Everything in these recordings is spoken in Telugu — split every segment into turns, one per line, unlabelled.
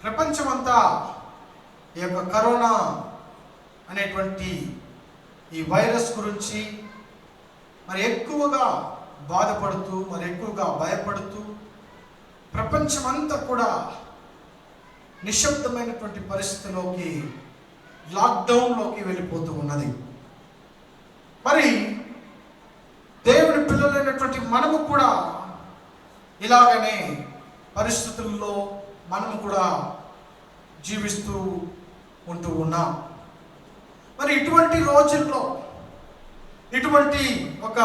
ప్రపంచమంతా ఈ యొక్క కరోనా అనేటువంటి ఈ వైరస్ గురించి మరి ఎక్కువగా బాధపడుతూ, మరి ఎక్కువగా భయపడుతూ ప్రపంచమంతా కూడా నిశ్శబ్దమైనటువంటి పరిస్థితిలోకి, లాక్డౌన్లోకి వెళ్ళిపోతూ ఉన్నది. మరి దేవుని పిల్లలైనటువంటి మనము కూడా ఇలాగనే పరిస్థితుల్లో మనము కూడా జీవిస్తూ ఉంటూ ఉన్నాం. మరి ఇటువంటి రోజుల్లో, ఇటువంటి ఒక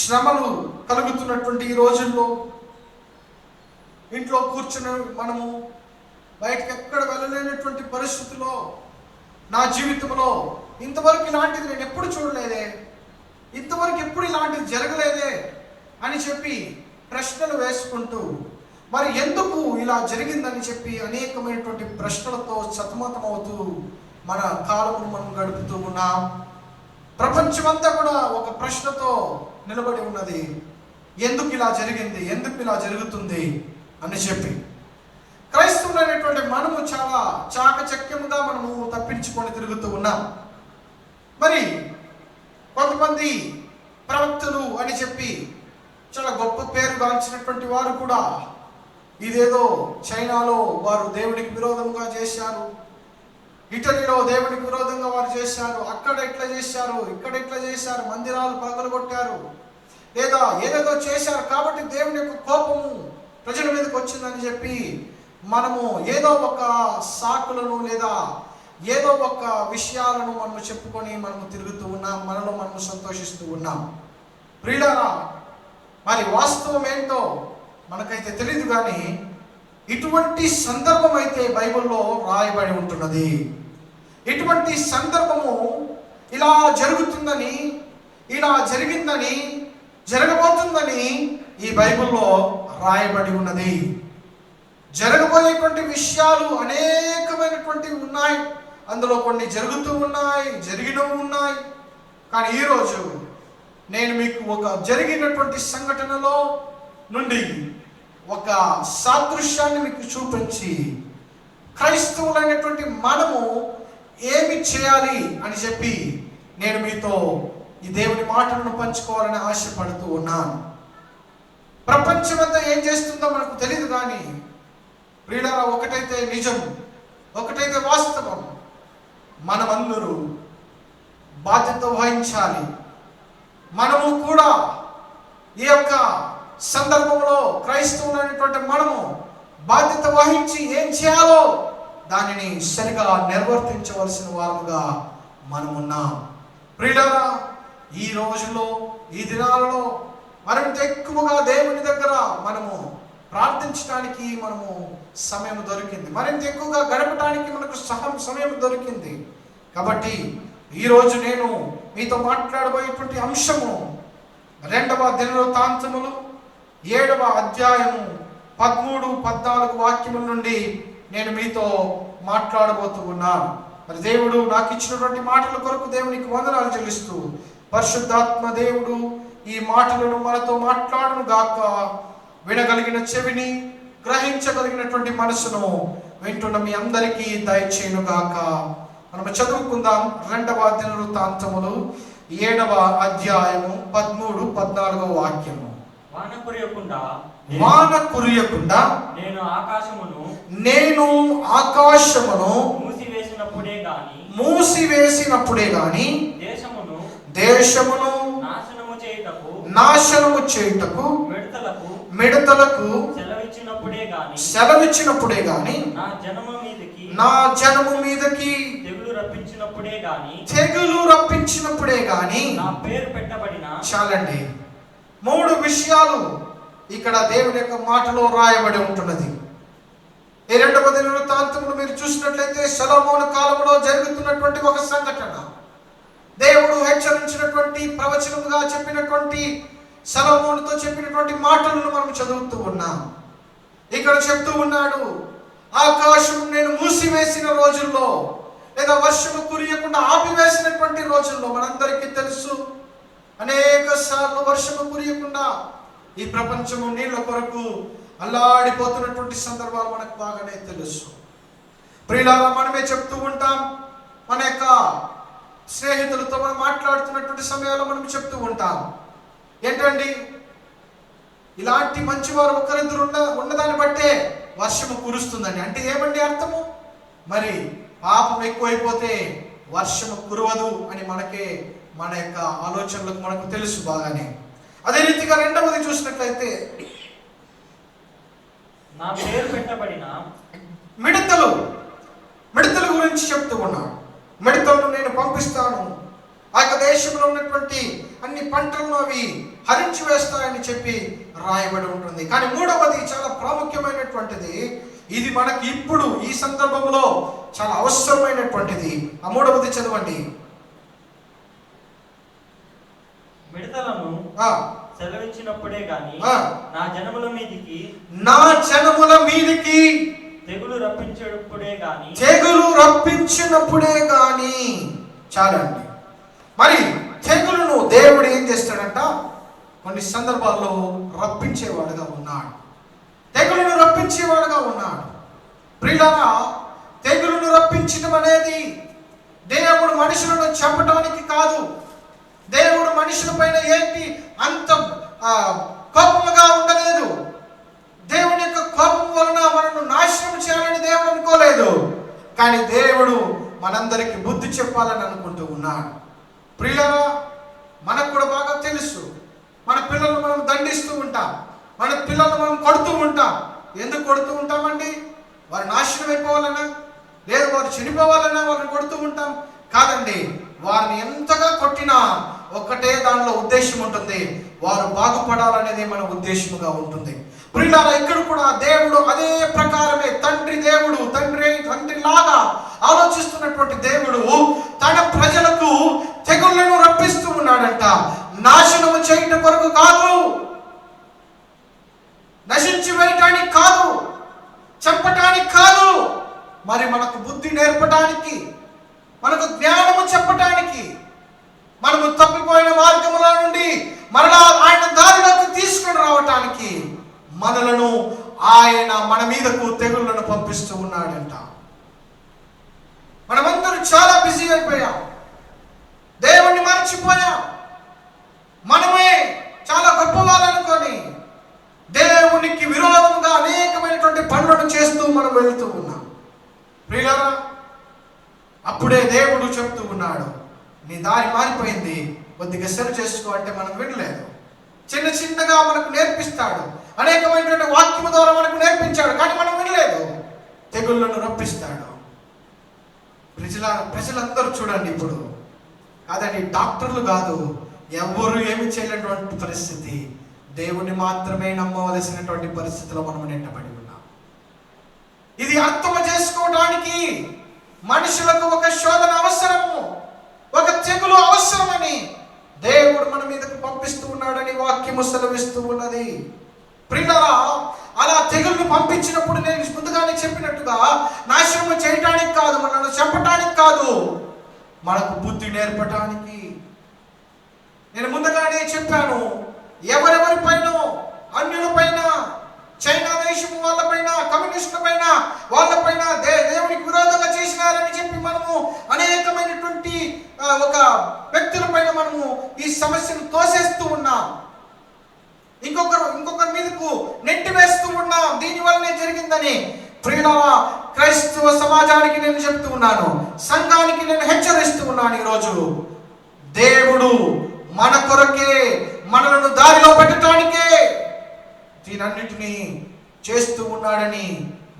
శ్రమలు కలుగుతున్నటువంటి ఈ రోజుల్లో ఇంట్లో కూర్చుని మనము బయటకు ఎక్కడ వెళ్ళలేనటువంటి పరిస్థితిలో, నా జీవితంలో ఇంతవరకు ఇలాంటిది నేను ఎప్పుడు చూడలేదే, ఇంతవరకు ఎప్పుడు ఇలాంటిది జరగలేదే అని చెప్పి ప్రశ్నలు వేసుకుంటూ, మరి ఎందుకు ఇలా జరిగిందని చెప్పి అనేకమైనటువంటి ప్రశ్నలతో సతమతమవుతూ మన కాలమును మనం గడుపుతూ ఉన్నాం. ప్రపంచమంతా కూడా ఒక ప్రశ్నతో నిలబడి ఉన్నది, ఎందుకు ఇలా జరిగింది, ఎందుకు ఇలా జరుగుతుంది అని చెప్పి. క్రైస్తవులైనటువంటి మనము చాలా చాకచక్యముగా మనము తప్పించుకొని తిరుగుతూ ఉన్నాం. మరి కొంతమంది ప్రవక్తలు అని చెప్పి చాలా గొప్ప పేరు గాంచినటువంటి వారు కూడా ఇదేదో చైనాలో వారు దేవునికి విరోధంగా చేశారు, ఇటలీలో దేవునికి విరోధంగా వారు చేశారు, అక్కడ ఎట్లా చేశారు, ఇక్కడ ఎట్లా చేశారు, మందిరాలు పగలగొట్టారు, లేదా ఏదేదో చేశారు కాబట్టి దేవుని యొక్క కోపము ప్రజల మీదకి వచ్చిందని చెప్పి మనము ఏదో ఒక సాకులను లేదా ఏదో ఒక విషయాలను మనము చెప్పుకొని మనము తిరుగుతూ ఉన్నాం, మనలో మనము సంతోషిస్తూ ఉన్నాం. ప్రియులారా, మరి వాస్తవం ఏంటో మనకైతే తెలియదు, కానీ ఇటువంటి సందర్భం అయితే బైబిల్లో రాయబడి ఉంటున్నది. ఇటువంటి సందర్భము ఇలా జరుగుతుందని, ఇలా జరిగిందని, జరగబోతుందని ఈ బైబిల్లో రాయబడి ఉన్నది. జరగబోయేటువంటి విషయాలు అనేకమైనటువంటివి ఉన్నాయి. అందులో కొన్ని జరుగుతూ ఉన్నాయి, జరిగినవి ఉన్నాయి. కానీ ఈరోజు నేను మీకు ఒక జరిగినటువంటి సంఘటనలో నుండి ఒక సాదృశ్యాన్ని మీకు చూపించి, క్రైస్తవులైనటువంటి మనము ఏమి చేయాలి అని చెప్పి నేను మీతో ఈ దేవుని మాటలను పంచుకోవాలని ఆశపడుతూ ఉన్నాను. ప్రపంచమంతా ఏం చేస్తుందో మనకు తెలియదు, కానీ ప్రియులారా, ఒకటైతే నిజం, ఒకటైతే వాస్తవం, మనమందరూ బాధ్యత వహించాలి. మనము కూడా ఈ యొక్క సందర్భంలో క్రైస్తవులైనటువంటి మనము బాధ్యత వహించి ఏం చేయాలో దానిని సరిగా నిర్వర్తించవలసిన వారుగా మనమున్నాం. ప్రియులారా, ఈ రోజుల్లో, ఈ దినాలలో మరింత ఎక్కువగా దేవుని దగ్గర మనము ప్రార్థించడానికి మనము సమయం దొరికింది, మరింత ఎక్కువగా గడపడానికి మనకు సమయం దొరికింది. కాబట్టి ఈరోజు నేను మీతో మాట్లాడబోయేటువంటి అంశము 2వ దినవృత్తాంతములు 7వ అధ్యాయము 13-14 వాక్యముల నుండి నేను మీతో మాట్లాడబోతూ ఉన్నాను. మరి దేవుడు నాకు ఇచ్చినటువంటి మాటల కొరకు దేవునికి వందనాలు చెల్లిస్తూ, పరిశుద్ధాత్మ దేవుడు ఈ మాటలను మనతో మాట్లాడును గాక. వినగలిగిన చెవిని, గ్రహించగలిగినటువంటి మనసును వింటున్న మీ అందరికీ దయచేయును గాక. మనం చదువుకుందాం 2వ దినవృత్తాంతములు 7వ అధ్యాయము 13-14 వాక్యము. వాన కురియకుండా నేను ఆకాశమును మూసివేసినప్పుడే గాని దేశమును నాశనము చేయుటకు మిడతలకు సెలవిచ్చినప్పుడే గాని నా జనము మీదకి తెగులు రప్పించినప్పుడే గాని
నా పేరు పెట్టబడిన.
చాలండి, 3 విషయాలు ఇక్కడ దేవుని యొక్క మాటలో రాయబడి ఉంటున్నది. ఈ 2వ దినవృత్తాంతములు మీరు చూసినట్లయితే సొలొమోను కాలంలో జరుగుతున్నటువంటి ఒక సంఘటన. దేవుడు హెచ్చరించినటువంటి, ప్రవచనముగా చెప్పినటువంటి, సొలొమోనుతో చెప్పినటువంటి మాటలను మనం చదువుతూ ఉన్నాం. ఇక్కడ చెప్తూ ఉన్నాడు, ఆకాశం నేను మూసివేసిన రోజుల్లో, లేదా వర్షము కురియకుండా ఆపివేసినటువంటి రోజుల్లో, మనందరికీ తెలుసు అనేక సార్లు వర్షము కురియకుండా ఈ ప్రపంచము నీళ్ల కొరకు అల్లాడిపోతున్నటువంటి సందర్భాలు మన మనకు బాగానే తెలుసు. ప్రియులారా, మనమే చెప్తూ ఉంటాం, మన యొక్క స్నేహితులతో మనం మాట్లాడుతున్నటువంటి సమయాల్లో మనం చెప్తూ ఉంటాం, ఏంటండి ఇలాంటి మంచివారు ఒకరిద్దరు ఉన్నదాన్ని బట్టే వర్షము కురుస్తుందని. అంటే ఏమండి అర్థము? మరి పాపం ఎక్కువైపోతే వర్షము కురవదు అని మన యొక్క ఆలోచనలకు మనకు తెలుసు బాగానే. అదే రీతిగా రెండవది చూసినట్లయితే,
నా పేరు పెట్టబడిన
మిడతల గురించి చెప్తూ ఉన్నాడు. మిడతలను నేను పంపిస్తాను, ఆ యొక్క దేశంలో ఉన్నటువంటి అన్ని పంటలను అవి హరించి వేస్తాయని చెప్పి రాయబడి ఉంటుంది. కానీ మూడవది చాలా ప్రాముఖ్యమైనటువంటిది, ఇది మనకి ఇప్పుడు ఈ సందర్భంలో చాలా అవసరమైనటువంటిది. ఆ మూడవది చదవండి.
మిడతలను సెలవిచ్చినప్పుడే గాని నా జనముల మీదికి తెగులు రప్పించినప్పుడే గాని చాలండి. మరి తెగులును దేవుడు ఏం చేస్తాడంట? కొన్ని సందర్భాల్లో రప్పించేవాడుగా ఉన్నాడు. తెగులును రప్పించేవాడుగా ఉన్నాడు. ప్రియులారా, తెగులును రప్పించడం అనేది దేవుడు మనుషులను చంపడానికి కాదు. దేవుడు మనుషుల పైన ఏంటి అంత కోపముగా ఉండలేదు. దేవుని యొక్క కోపం వలన మనను నాశనం చేయాలని దేవుడు అనుకోలేదు. కానీ దేవుడు మనందరికీ బుద్ధి చెప్పాలని అనుకుంటూ ఉన్నాడు. ప్రియులారా, మనకు కూడా బాగా తెలుసు, మన పిల్లలను మనం దండిస్తూ ఉంటాం, మన పిల్లలను మనం కొడుతూ ఉంటాం. ఎందుకు కొడుతూ ఉంటామండి? వారు నాశనం అయిపోవాలన్నా, లేదు వారు చనిపోవాలన్నా వారిని కొడుతూ ఉంటాం కాదండి. వారిని ఎంతగా కొట్టినా ఒక్కటే దానిలో ఉద్దేశం ఉంటుంది, వారు బాగుపడాలనేది మన ఉద్దేశముగా ఉంటుంది. ప్రియులారా, ఇక్కడ కూడా దేవుడు అదే ప్రకారమే, తండ్రి లాగా ఆలోచిస్తున్నటువంటి దేవుడు తన ప్రజలకు తెగుళ్లను రప్పిస్తూ ఉన్నాడంట. నాశనము చేయటం కొరకు కాదు, నశించి వేయటానికి కాదు, చంపటానికి కాదు, మరి మనకు బుద్ధి నేర్పటానికి, మనకు జ్ఞానము చెప్పటానికి, మనము తప్పిపోయిన మార్గముల నుండి మరలా ఆయన దారిలోకి తీసుకొని రావటానికి మనలను ఆయన మన మీదకు తెగుళ్లను పంపిస్తూ ఉన్నాడంట. మనమందరూ చాలా బిజీ అయిపోయాం, దేవుణ్ణి మర్చిపోయాం. మనమే చాలా గొప్పవాళ్ళనుకొని దేవునికి విరోధంగా అనేకమైనటువంటి పనులను చేస్తూ మనం వెళుతూ ఉన్నాం. ప్రియులారా, అప్పుడే దేవుడు చెప్తూ ఉన్నాడు, నీ దారి మారిపోయింది, కొద్దిగా సరి చేసుకో అంటే మనం వినలేదు. చిన్నగా మనకు నేర్పిస్తాడు, అనేకమైనటువంటి వాక్యము ద్వారా మనకు నేర్పించాడు, కానీ మనం వినలేదు. తెగుళ్లను రప్పిస్తాడు. ప్రజలందరూ చూడండి, ఇప్పుడు కాదండి, డాక్టర్లు కాదు, ఎవరు ఏమి చేయలేనటువంటి పరిస్థితి, దేవుని మాత్రమే నమ్మవలసినటువంటి పరిస్థితిలో మనం నెట్టబడి ఉన్నాం. ఇది అర్థం చేసుకోవడానికి మనుషులకు ఒక శోధన అవసరము, ఒక తెగులు అవసరమని దేవుడు మన మీదకు పంపిస్తూ ఉన్నాడని వాక్యము సెలవిస్తూ ఉన్నది. ప్రియులారా, అలా తెగుల్ని పంపించినప్పుడు నేను ముందుగానే చెప్పినట్టుగా నాశనము చేయటానికి కాదు, మనల్ని చంపటానికి కాదు, మనకు బుద్ధి నేర్పటానికి. నేను ముందుగానే చెప్పాను, ఎవరెవరి పైన, అన్యుల పైన, చైనా దేశం వాళ్ళపైన, కమ్యూనిస్టుల పైన, వాళ్ళపైన దేవునికి విరోధంగా చేసినారని చెప్పి మనము అనేకమైనటువంటి ఒక వ్యక్తుల పైన మనము ఈ సమస్యను తోసేస్తూ ఉన్నాం, ఇంకొకరి మీదకు నెట్టి వేస్తూ ఉన్నాం. దీనివల్లనే జరిగిందని. ప్రియులారా, క్రైస్తవ సమాజానికి నేను చెప్తూ ఉన్నాను, సంఘానికి నేను హెచ్చరిస్తూ ఉన్నాను, ఈరోజు దేవుడు మన కొరకే, మనలను దారిలో పెట్టడానికే దీనన్నిటినీ చేస్తూ ఉన్నాడని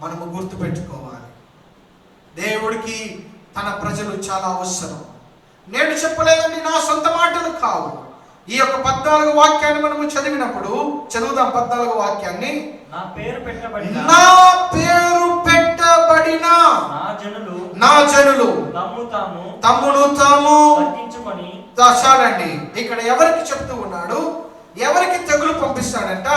మనము గుర్తుపెట్టుకోవాలి. దేవుడికి తన ప్రజలు చాలా అవసరం. నేను చెప్పలేదండి, నా సొంత మాటలు కావు. ఈ యొక్క 14 వాక్యాన్ని మనము చదివినప్పుడు, చదువుదాం 14 వాక్యాన్ని. నా పేరు పెట్టబడిన
నా జనులు తమ్మును తాము
తగ్గించుకొని.
చాలండి, ఇక్కడ ఎవరికి చెప్తూ ఉన్నాడు? ఎవరికి తెగులు పంపిస్తాడంట?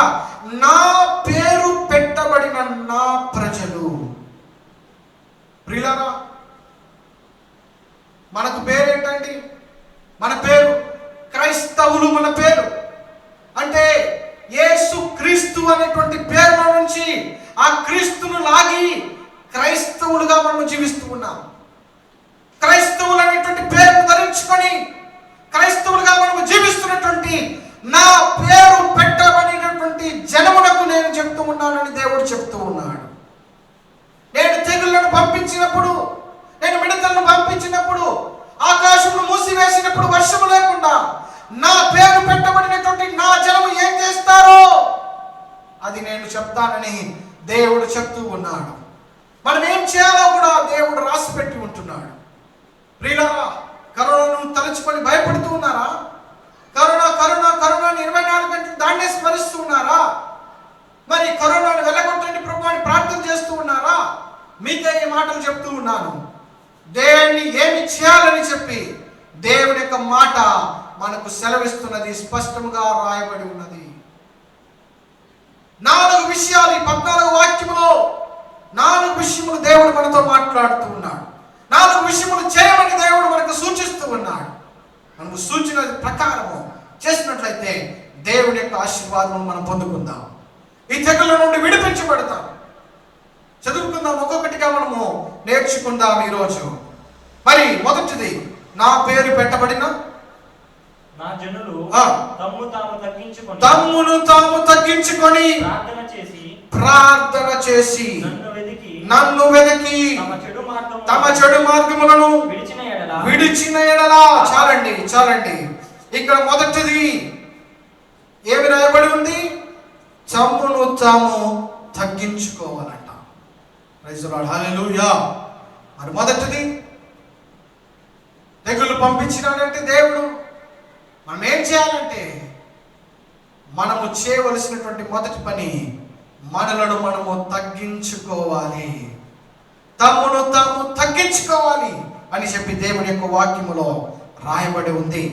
నా పేరు పెట్టబడిన నా ప్రజలు. ప్రియులారా, మనకు పేరేంటండి? మన పేరు క్రైస్తవులు. మన పేరు అంటే యేసు క్రీస్తు అనేటువంటి పేరులో నుంచి ఆ క్రీస్తును లాగి
మనము జీవిస్తూ ఉన్నాం. క్రైస్తవులు అనేటువంటి పేరు ధరించుకొని క్రైస్తవులుగా మనము జీవిస్తున్నటువంటి నా పేరు పెట్టబడినటువంటి జనమునకు నేను చెప్తూ ఉన్నానని దేవుడు చెప్తూ ఉన్నాడు. నేను తెగుళ్లను పంపించినప్పుడు, నేను మిడతలను పంపించినప్పుడు, ఆకాశమును మూసివేసినప్పుడు వర్షము లేకుండా నా పేరు పెట్టబడినటువంటి నా జనము ఏం చేస్తారో అది నేను చెప్తానని దేవుడు చెప్తూ ఉన్నాడు. మనం ఏం చేయాలో కూడా దేవుడు రాసి పెట్టి ఉంటున్నాడు. ప్రియులారా, కరోనాను తలుచుకొని భయపడుతూ ఉన్నారా? కరోనా కరోనా కరోనాని 24 గంటలు దాన్నే స్మరిస్తూ ఉన్నారా? మరి కరోనాను వెళ్ళగొట్టండి ప్రభు అని ప్రార్థన చేస్తూ ఉన్నారా? మీకే ఈ మాటలు చెప్తూ ఉన్నాను. దేవుని ఏమి చేయాలని చెప్పి దేవుని యొక్క మాట మనకు సెలవిస్తున్నది, స్పష్టంగా రాయబడి ఉన్నది. 4 విషయాలు ఈ 14 వాక్యములో 4 విషయములు దేవుడు మనతో మాట్లాడుతూ ఉన్నాడు. 4 విషయములు చేయమని దేవుడు మనకు సూచిస్తూ ఉన్నాడు. మనకు సూచన ప్రకారము చేసినట్లయితే దేవుని యొక్క ఆశీర్వాదం మనం పొందుకుందాం. ఈ తెగుళ్ళ నుండి విడిపించబడతాం. చదువుకుందాం, ఒక్కొక్కటిగా మనము నేర్చుకుందాం ఈరోజు. మరి మొదటిది, నా పేరు పెట్టబడిన
నా జనులు
తమ్మును తాము తగ్గించుకొని ప్రార్థన చేసి నన్ను వెదకి తమ చెడు మార్గములను విడిచిన ఎడల. చాలండి చాలండి. ఇక్కడ మొదటిది ఏమి రాయబడి ఉంది? తమ్మును తాము తగ్గించుకోవాలంట. ప్రైజ్ ది లార్డ్, హల్లెలూయా. మరి మొదటిది, తెగులు పంపించినాడంటే దేవుడు, మనం ఏం చేయాలంటే మనము చేయవలసినటువంటి మొదటి పని మనలను మనము తగ్గించుకోవాలి. తమ్మును తాము తగ్గించుకోవాలి అని చెప్పి దేవుని యొక్క వాక్యములో రాయబడి ఉంది.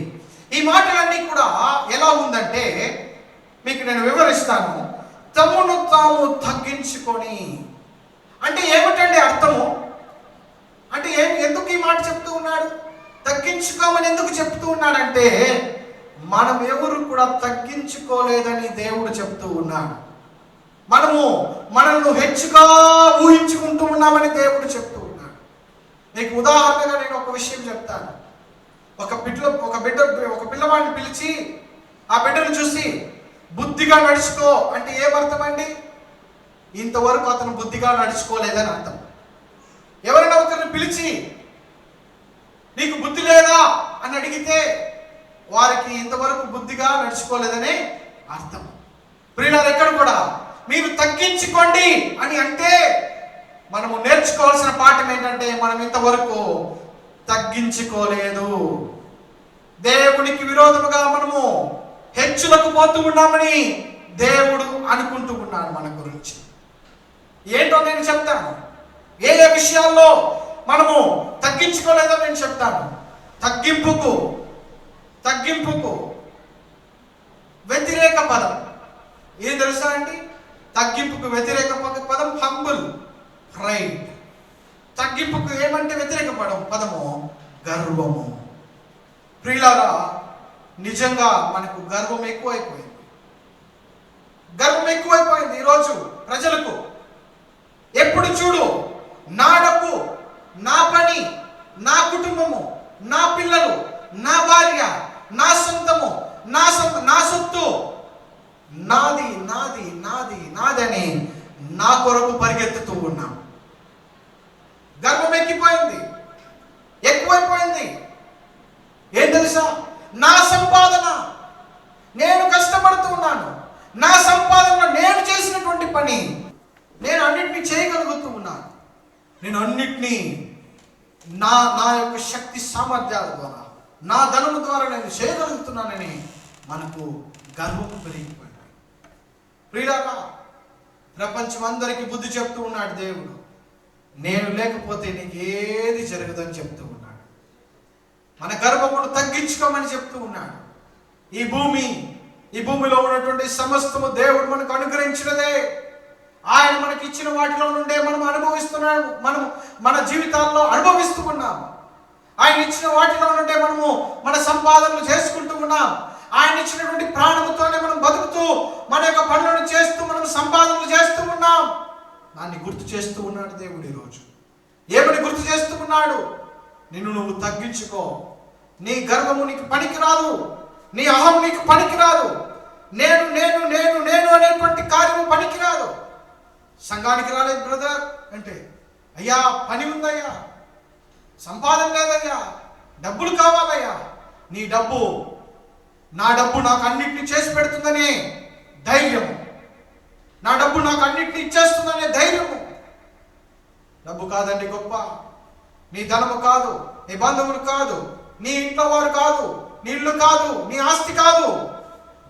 ఈ మాటలన్నీ కూడా ఎలా ఉందంటే మీకు నేను వివరిస్తాను. తమ్మును తాము తగ్గించుకొని అంటే ఏమిటండి అర్థము? అంటే ఎందుకు ఈ మాట చెప్తూ ఉన్నాడు? తగ్గించుకోమని ఎందుకు చెప్తూ ఉన్నాడంటే మనం ఎవరు కూడా తగ్గించుకోలేదని దేవుడు చెప్తూ ఉన్నాడు. మనల్ని హెచ్చుగా ఊహించుకుంటూ ఉన్నామని దేవుడు చెప్తూ ఉన్నాడు. నీకు ఉదాహరణగా నేను ఒక విషయం చెప్తాను. ఒక పిల్లవాడిని పిలిచి ఆ బిడ్డను చూసి బుద్ధిగా నడుచుకో అంటే ఏమర్థం అండి? ఇంతవరకు అతను బుద్ధిగా నడుచుకోలేదని అర్థం. ఎవరైనా ఒకరిని పిలిచి నీకు బుద్ధి లేదా అని అడిగితే వారికి ఇంతవరకు బుద్ధిగా నడుచుకోలేదనే అర్థం. ప్రియులారా, ఎక్కడ కూడా మీరు తగ్గించుకోండి అని అంటే మనము నేర్చుకోవాల్సిన పాఠం ఏంటంటే మనం ఇంతవరకు తగ్గించుకోలేదు. దేవునికి విరోధముగా మనము హెచ్చులకు పోతూ ఉన్నామని దేవుడు అనుకుంటూ ఉన్నాడు మన గురించి. ఏంటో నేను చెప్తాను. ఏ విషయాల్లో మనము తగ్గించుకోలేదో నేను చెప్తాను. తగ్గింపుకు వ్యతిరేక పదం ఏం తెలుసా అండి? తగ్గింపుకు వ్యతిరేక పదం హంబుల్, ప్రైడ్. తగ్గింపుకు ఏమంటే వ్యతిరేక పదము గర్వము. ప్రియులారా, నిజంగా మనకు గర్వం ఎక్కువైపోయింది. ఈరోజు ప్రజలకు. ఎప్పుడు చూడు నా డబ్బు, నా పని, నా కుటుంబము, నా పిల్లలు, నా భార్య, నా సొంతము, నా సొత్తు, నాది నాది నాది నాదని నా కొరకు పరిగెత్తుతూ ఉన్నాం. గర్వం ఎక్కువైపోయింది. ఏం తెలుసా? నా సంపాదన, నేను కష్టపడుతూ ఉన్నాను. నా సంపాదన, నేను చేసినటువంటి పని, నేను అన్నిటినీ చేయగలుగుతూ ఉన్నాను. నేను అన్నిటినీ నా యొక్క శక్తి సామర్థ్యాల ద్వారా, నా ధనము ద్వారా నేను చేయగలుగుతున్నానని మనకు గర్వం పెరిగిపోయింది. ప్రియులారా, ప్రపంచం అందరికీ బుద్ధి చెప్తూ ఉన్నాడు దేవుడు. నేను లేకపోతే నీకు ఏది జరగదని చెప్తూ ఉన్నాడు. మన గర్వమును తగ్గించుకోమని చెప్తూ ఉన్నాడు. ఈ భూమిలో ఉన్నటువంటి సమస్తము దేవుడు మనకు అనుగ్రహించినదే. ఆయన మనకి ఇచ్చిన వాటిలో నుండే మనం అనుభవిస్తున్నాం. మనం మన జీవితాల్లో అనుభవిస్తూ ఉన్నాం. ఆయన ఇచ్చిన వాటిలో నుండే మనము మన సంపాదనలు చేసుకుంటూ ఉన్నాం. ఆయన ఇచ్చినటువంటి ప్రాణముతోనే మనం బతుకుతూ మన యొక్క పనులను చేస్తూ మనం సంపాదనలు చేస్తూ ఉన్నాం. దాన్ని గుర్తు చేస్తూ ఉన్నాడు దేవుడు ఈరోజు. ఏమని గుర్తు చేస్తూ ఉన్నాడు? నిన్ను నువ్వు తగ్గించుకో. నీ గర్వము నీకు పనికిరాదు, నీ అహం నీకు పనికిరాదు, నేను నేను నేను నేను అనేటువంటి కార్యము పనికిరాదు. సంఘానికి రాలేదు బ్రదర్ అంటే, అయ్యా పని ఉందయ్యా, సంపాదన లేదయ్యా, డబ్బులు కావాలయ్యా. నీ డబ్బు నా డబ్బు నాకు అన్నింటినీ చేసి పెడుతుందనే ధైర్యము, నా డబ్బు నాకు అన్నింటినీ ఇచ్చేస్తుందనే ధైర్యము. డబ్బు కాదండి గొప్ప, నీ ధనము కాదు, నీ బంధువులు కాదు, నీ ఇంట్లో వారు కాదు, నీ ఇల్లు కాదు, నీ ఆస్తి కాదు,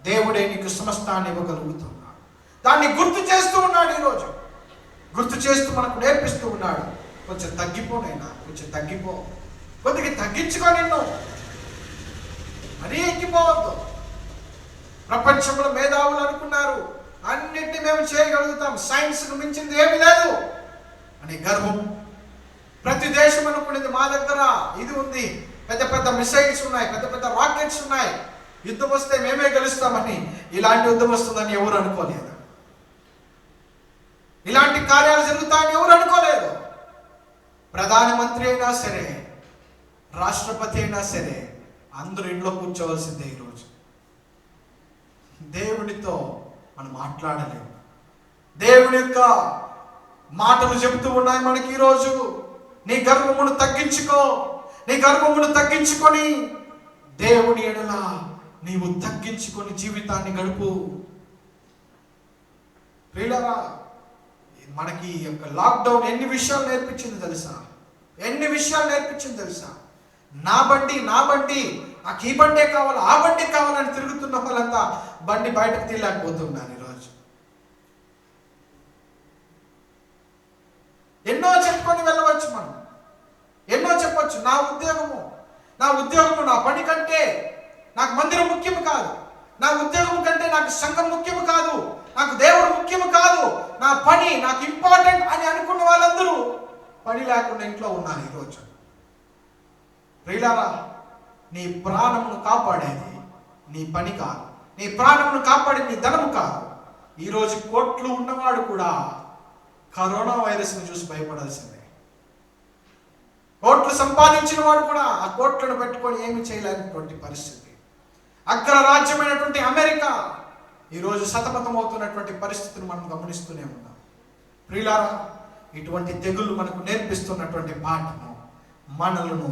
దేవుడే నీకు సమస్తాన్ని ఇవ్వగలుగుతున్నాడు. దాన్ని గుర్తు చేస్తూ ఉన్నాడు. ఈరోజు గుర్తు చేస్తూ మనకు నేర్పిస్తూ ఉన్నాడు. కొంచెం తగ్గిపోనైనా, కొంచెం తగ్గిపో, కొద్దిగా తగ్గించుకో, నిన్ను మరీ ఎక్కిపోవద్దు. ప్రపంచంలో మేధావులు అనుకున్నారు అన్నిటిని మేము చేయగలుగుతాం, సైన్స్కు మించింది ఏమీ లేదు అనే గర్వం. ప్రతి దేశం అనుకునేది మా దగ్గర ఇది ఉంది, పెద్ద పెద్ద మిసైల్స్ ఉన్నాయి, పెద్ద పెద్ద రాకెట్స్ ఉన్నాయి, యుద్ధం వస్తే మేమే గెలుస్తామని. ఇలాంటి యుద్ధం వస్తుందని ఎవరు అనుకోలేదు, ఇలాంటి కార్యాలు జరుగుతాయని ఎవరు అనుకోలేదు. ప్రధానమంత్రి అయినా సరే, రాష్ట్రపతి అయినా సరే, అందరూ ఇంట్లో కూర్చోవలసిందే. ఈరోజు దేవుడితో మనం మాట్లాడలేము. దేవుని యొక్క మాటలు చెబుతూ ఉన్నాయి మనకి ఈరోజు, నీ గర్వమును తగ్గించుకో, నీ గర్వమును తగ్గించుకొని దేవుని ఎడల నీవు తగ్గించుకొని జీవితాన్ని గడుపు. ప్రియులారా, మనకి యొక్క లాక్డౌన్ ఎన్ని విషయాలు నేర్పించింది తెలుసా? ఎన్ని విషయాలు నేర్పించింది తెలుసా? నా బండి నాకు ఈ బండే కావాలి, ఆ బండి కావాలని తిరుగుతున్న వాళ్ళంతా బండి బయటకు తీయలేకపోతున్నారు ఈరోజు. ఎన్నో చెప్పుకొని వెళ్ళవచ్చు మనం, ఎన్నో చెప్పొచ్చు. నా ఉద్యోగము నా పని కంటే నాకు మందిరం ముఖ్యం కాదు, నా ఉద్యోగం కంటే నాకు సంఘం ముఖ్యం కాదు, నాకు దేవుడు ముఖ్యం కాదు, నా పని నాకు ఇంపార్టెంట్ అని అనుకున్న వాళ్ళందరూ పని లేకుండా ఇంట్లో ఉన్నారు ఈరోజు. ప్రియులారా, నీ ప్రాణమును కాపాడేది నీ పని కాదు, నీ ప్రాణమును కాపాడేది నీ ధనము కాదు. ఈరోజు కోట్లు ఉన్నవాడు కూడా కరోనా వైరస్ను చూసి భయపడాల్సిందే. కోట్లు సంపాదించిన వాడు కూడా ఆ కోట్లను పెట్టుకొని ఏమి చేయలేనటువంటి పరిస్థితి. అగ్రరాజ్యమైనటువంటి అమెరికా ఈరోజు సతమతమవుతున్నటువంటి పరిస్థితిని మనం గమనిస్తూనే ఉన్నాం. ప్రియులారా, ఇటువంటి తెగులు మనకు నేర్పిస్తున్నటువంటి పాఠము, మనలను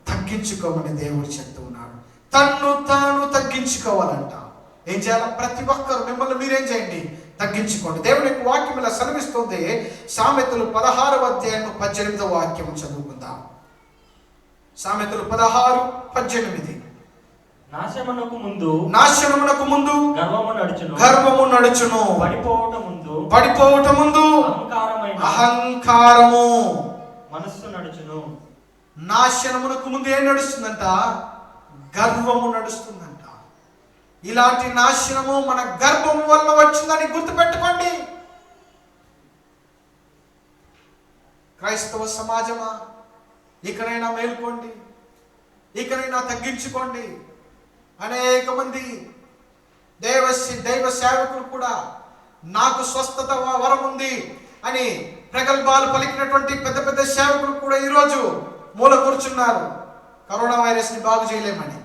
తగ్గించుకోమని దేవుడు చెప్తూ ఉన్నాడు. తన్ను తాను తగ్గించుకోవాలంట. ఏం చేయాలి? ప్రతి ఒక్కరు మిమ్మల్ని మీరేం చేయండి? తగ్గించుకోండి. దేవుని యొక్క వాక్యం ఇలా సెలవిస్తుంది. సామెతలు 16వ అధ్యాయం 18వ వాక్యం చదువుకుందాం. సామెతలు 16:18.
నాశనమునకు ముందు గర్వము నడుచును, పడిపోవట ముందు
అహంకారము
మనస్సు నడుచును.
నాశనమునకు ముందు ఏం నడుస్తుందంట? గర్వము నడుస్తుందంట. ఇలాంటి నాశనము మన గర్వము వల్ల వచ్చిందని గుర్తుపెట్టుకోండి. క్రైస్తవ సమాజమా, ఇకనైనా మేల్కోండి, ఇకనైనా తగ్గించుకోండి. అనేక మంది దైవ సేవకులు కూడా నాకు స్వస్థత వరం ఉంది అని ప్రగల్భాలు పలికినటువంటి పెద్ద పెద్ద సేవకులు కూడా ఈరోజు మూల కూర్చున్నారు. కరోనా వైరస్ని బాగు చేయలేమని.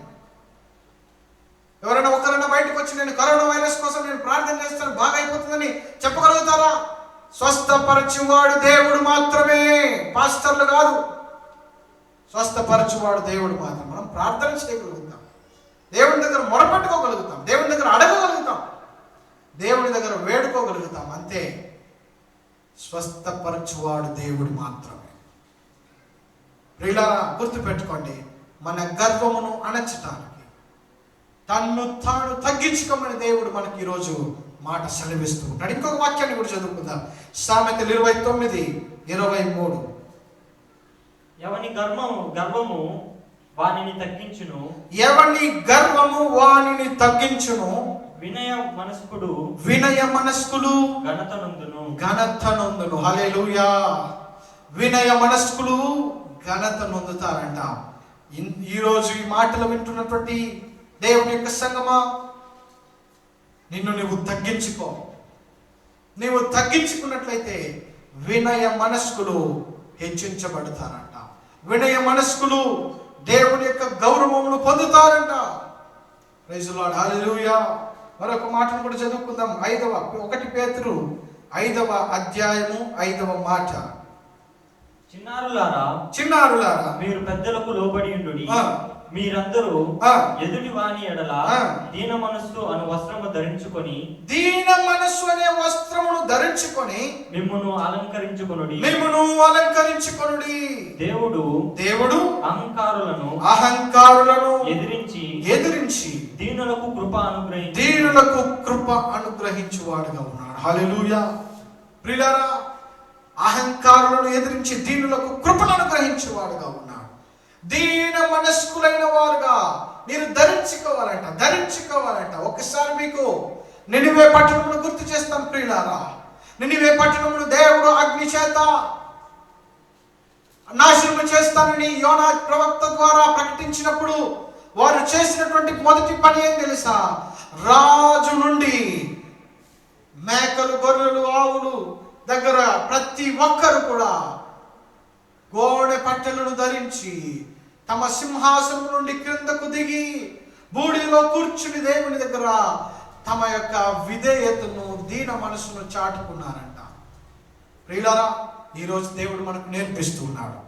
ఎవరైనా ఒకరైనా బయటకు వచ్చి నేను కరోనా వైరస్ కోసం నేను ప్రార్థన చేస్తాను, బాగా అయిపోతుందని చెప్పగలుగుతారా? స్వస్థపరచువాడు దేవుడు మాత్రమే, పాస్టర్లు కాదు. స్వస్థపరచువాడు దేవుడు మాత్రం. మనం ప్రార్థన చేయగలుగుతాం, దేవుని దగ్గర మొరపెట్టుకోగలుగుతాం, దేవుని దగ్గర అడగగలుగుతాం, దేవుని దగ్గర వేడుకోగలుగుతాం, అంతే. స్వస్థపరచువాడు దేవుడు మాత్రమే. ప్రియులారా, గుర్తుపెట్టుకోండి, మన గర్వమును అణచటానికి తన్ను తాను తగ్గించుకోమని దేవుడు మనకి ఈరోజు మాట సెలవిస్తూ ఉంటాడు. ఇంకొక వాక్యాన్ని కూడా చదువుకుందాం. సామెతలు 29:23.
ఎవని గర్వము వానిని తగ్గించును,
ఎవని గర్వము వానిని తగ్గించును,
వినయ మనస్కులు ఘనత నొందును. హల్లెలూయా. వినయ మనస్కులు ఘనత నొందుతారంట. ఈరోజు ఈ మాటలు వింటున్నటువంటి దేవుని యొక్క సంగమా, నిన్ను నువ్వు తగ్గించుకో. నీవు తగ్గించుకున్నట్లయితే వినయ మనస్కులు హెచ్చించబడతారంట. వినయ మనస్కులు దేవుని యొక్క గౌరవమును పొందుతారంట. ప్రైజ్ ది లార్డ్, హల్లెలూయా. మరొక మాటను కూడా చదువుకుందాం. 1 పేతురు 5వ అధ్యాయము 5వ మాట. చిన్నారులారా
మీరు పెద్దలకు లోబడి ఉండుడి. మీరందరూ ఎదుటి వాని ఎడల దీన మనస్సు అను వస్త్రము ధరించుకొని మిమ్మును అలంకరించుకొనుడి. దేవుడు అహంకారులను ఎదిరించి దీనులకు కృప అనుగ్రహించువాడుగా ఉన్నాడు. హల్లెలూయా. ప్రియులారా, అహంకారులను ఎదిరించి దీనులకు కృపను అనుగ్రహించువాడుగా ఉన్నాడు. దీన మనస్కులైన వారుగా మీరు ధరించుకోవాలంట. ఒకసారి మీకు నినివే పట్టణమును గుర్తు చేస్తాం ప్రియులారా. నినివే పట్టణమును దేవుడు అగ్ని చేత నాశనము చేస్తానని యోనా ప్రవక్త ద్వారా ప్రకటించినప్పుడు వారు చేసినటువంటి మొదటి పని ఏం తెలుసా? రాజు నుండి మేకలు, గొర్రెలు, ఆవులు దగ్గర ప్రతి ఒక్కరు కూడా గోనె పట్టెలను ధరించి తమ సింహాసనం నుండి క్రిందకు దిగి బూడిలో కూర్చుని దేవుని దగ్గర తమ యొక్క విధేయతను, దీన మనసును చాటుకున్నారంట. ప్రియులారా, ఈరోజు దేవుడు మనకు నేర్పిస్తూ ఉన్నాడు.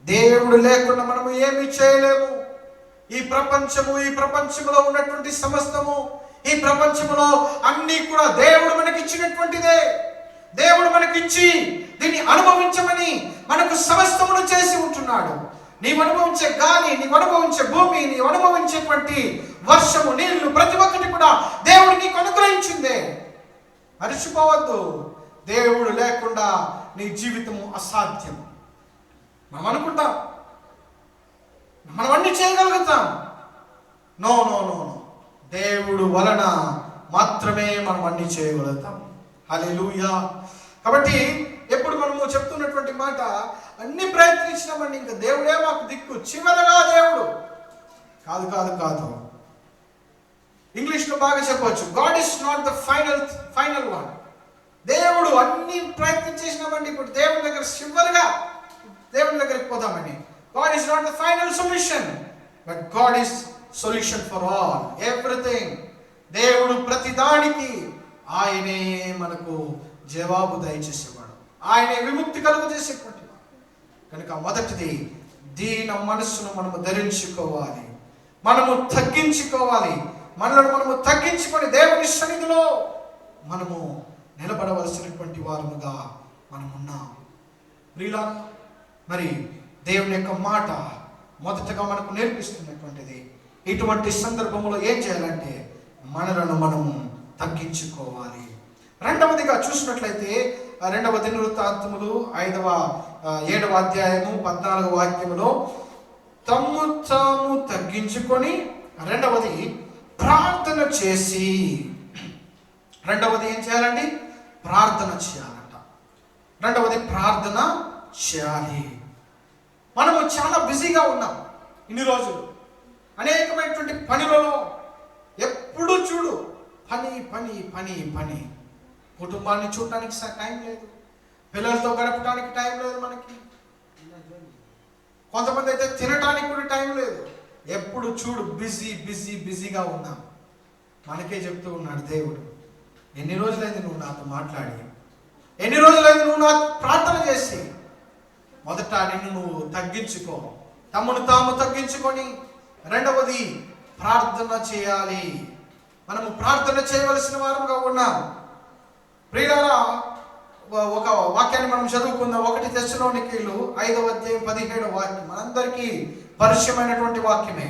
దేవుడు లేకుండా మనము ఏమీ చేయలేము. ఈ ప్రపంచంలో ఉన్నటువంటి సమస్తము, ఈ ప్రపంచంలో అన్నీ కూడా దేవుడు మనకిచ్చినటువంటిదే. దేవుడు మనకిచ్చి దీన్ని అనుభవించమని మనకు సమస్తమును చేసి ఉంటున్నాడు. నీవు అనుభవించే గాలి, నీవు అనుభవించే భూమి, నీవు అనుభవించేటువంటి వర్షము, నీళ్లు, ప్రతి ఒక్కటి కూడా దేవుడు నీకు అనుగ్రహించిందే. మరిచిపోవద్దు, దేవుడు లేకుండా నీ జీవితము అసాధ్యం. మనం అనుకుంటాం మనం అన్ని చేయగలుగుతాం. నో నో నో నో దేవుడు వలన మాత్రమే మనం అన్ని చేయగలుగుతాం. హల్లెలూయా. కాబట్టి ఎప్పుడు మనము చెప్తున్నటువంటి మాట, అన్ని ప్రయత్నించినామండి, ఇంకా దేవుడే మాకు దిక్కు, చివరగా దేవుడు కాదు కాదు కాదు. ఇంగ్లీష్లో బాగా చెప్పవచ్చు, God is not the final one. దేవుడు అన్ని ప్రయత్నం చేసినామండి, ఇప్పుడు దేవుని దగ్గర చివరిగా దేవుని దగ్గరికి పోదామని. God is not the final solution, but God is solution for all, everything. దేవుడు ప్రతి దానికి ఆయనే మనకు జవాబు దయచేసేవాడు, ఆయనే విముక్తి కలుగు చేసేటువంటి వాడు. కనుక మొదటిది, దీన మనస్సును మనము ధరించుకోవాలి, మనము తగ్గించుకోవాలి, మనము తగ్గించుకొని దేవుని సన్నిధిలో మనము నిలబడవలసినటువంటి వారముగా మనం ఉన్నాం. ప్రియులారా, మరి దేవుని యొక్క మాట మొదటగా మనకు నేర్పిస్తున్నటువంటిది, ఇటువంటి సందర్భంలో ఏం చేయాలంటే మనలను మనము తగ్గించుకోవాలి. రెండవదిగా చూసినట్లయితే 2వ దినవృత్తాంతములు 7వ అధ్యాయము 14వ వాక్యములో తమ్ము తాము తగ్గించుకొని, రెండవది ప్రార్థన చేసి, రెండవది ఏం చేయాలండి? ప్రార్థన చేయాలంట. రెండవది ప్రార్థన చేయాలి. మనము చాలా బిజీగా ఉన్నాం ఇన్ని రోజులు, అనేకమైనటువంటి పనులలో ఎప్పుడు చూడు పని పని పని పని. కుటుంబాన్ని చూడటానికి టైం లేదు, పిల్లలతో గడపడానికి టైం లేదు మనకి, కొంతమంది అయితే తినటానికి కూడా టైం లేదు. ఎప్పుడు చూడు బిజీగా ఉన్నాం. మనకే చెప్తూ ఉన్నాడు దేవుడు, ఎన్ని రోజులైంది నువ్వు నాతో మాట్లాడి, ఎన్ని రోజులైంది నువ్వు నాకు ప్రార్థన చేసి. మొదట నిన్ను నువ్వు తగ్గించుకో, తమ్మును తాము తగ్గించుకొని. రెండవది ప్రార్థన చేయాలి. మనము ప్రార్థన చేయవలసిన వారముగా ఉన్నాం. ప్రియులారా, ఒక వాక్యాన్ని మనం చదువుకుందాం. 1 తెస్సలోనికీయులు 5వ అధ్యాయం 17వ వాక్యం మనందరికీ పరిచయమైనటువంటి వాక్యమే.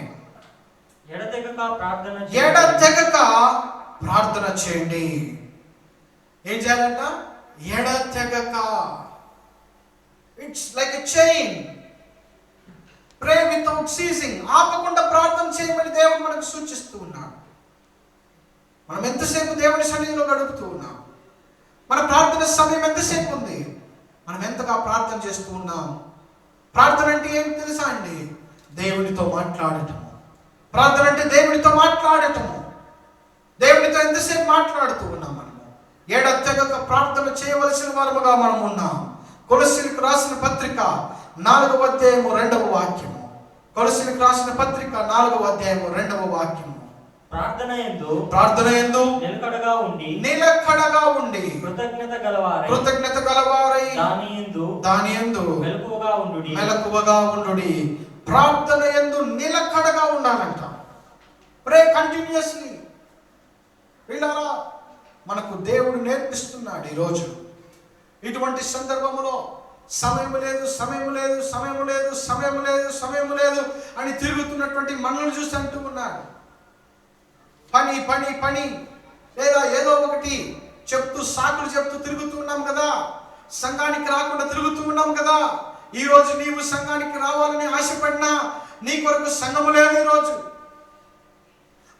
ఎడతెగక
ప్రార్థన చేయండి. ఏం చేయాలంట? ఎడతెగక. It's like a chain. Pray without seizing. ఆపకుండా ప్రార్థన చేయమని దేవుడు మనకు సూచిస్తూ ఉన్నాడు. మనం ఎంతసేపు దేవుని సన్నిధిలో గడుపుతూ ఉన్నాం? మన ప్రార్థన సమయం ఎంతసేపు ఉంది? మనం ఎంతగా ప్రార్థన చేస్తూ ఉన్నాం? ప్రార్థన అంటే ఏం తెలుసా అండి? దేవునితో మాట్లాడటము. ప్రార్థన అంటే దేవునితో మాట్లాడటము. దేవునితో ఎంతసేపు మాట్లాడుతూ ఉన్నాం మనము? ఎడతెగక ప్రార్థన చేయవలసిన వారముగా మనం ఉన్నాం. కొలస్సీలకు రాసిన పత్రిక 4వ అధ్యాయము 2వ వాక్యము. కొలస్సీలకు రాసిన పత్రిక 4వ అధ్యాయము 2వ వాక్యము.
ప్రార్థన
యందు
నిలకడగా
ఉండి
కృతజ్ఞత గలవారై
దాని యందు మెలకువగా ఉండుడి. ప్రార్థన యందు నిలకడగా ఉండాలంట. ప్రే కంటిన్యూస్లీ. వీళ్ళారా, మనకు దేవుడు నేర్పిస్తున్నాడు ఈరోజు. ఇటువంటి సందర్భంలో సమయం లేదు అని తిరుగుతున్నటువంటి మనల్ని చూసి అంటూ ఉన్నాడు, పని పని పని, లేదా ఏదో ఒకటి చెప్తూ సాకులు చెప్తూ తిరుగుతూ ఉన్నాం కదా, సంఘానికి రాకుండా తిరుగుతూ ఉన్నాం కదా. ఈరోజు నీవు సంఘానికి రావాలని ఆశపడినా నీ కొరకు సంఘము లేదు. ఈరోజు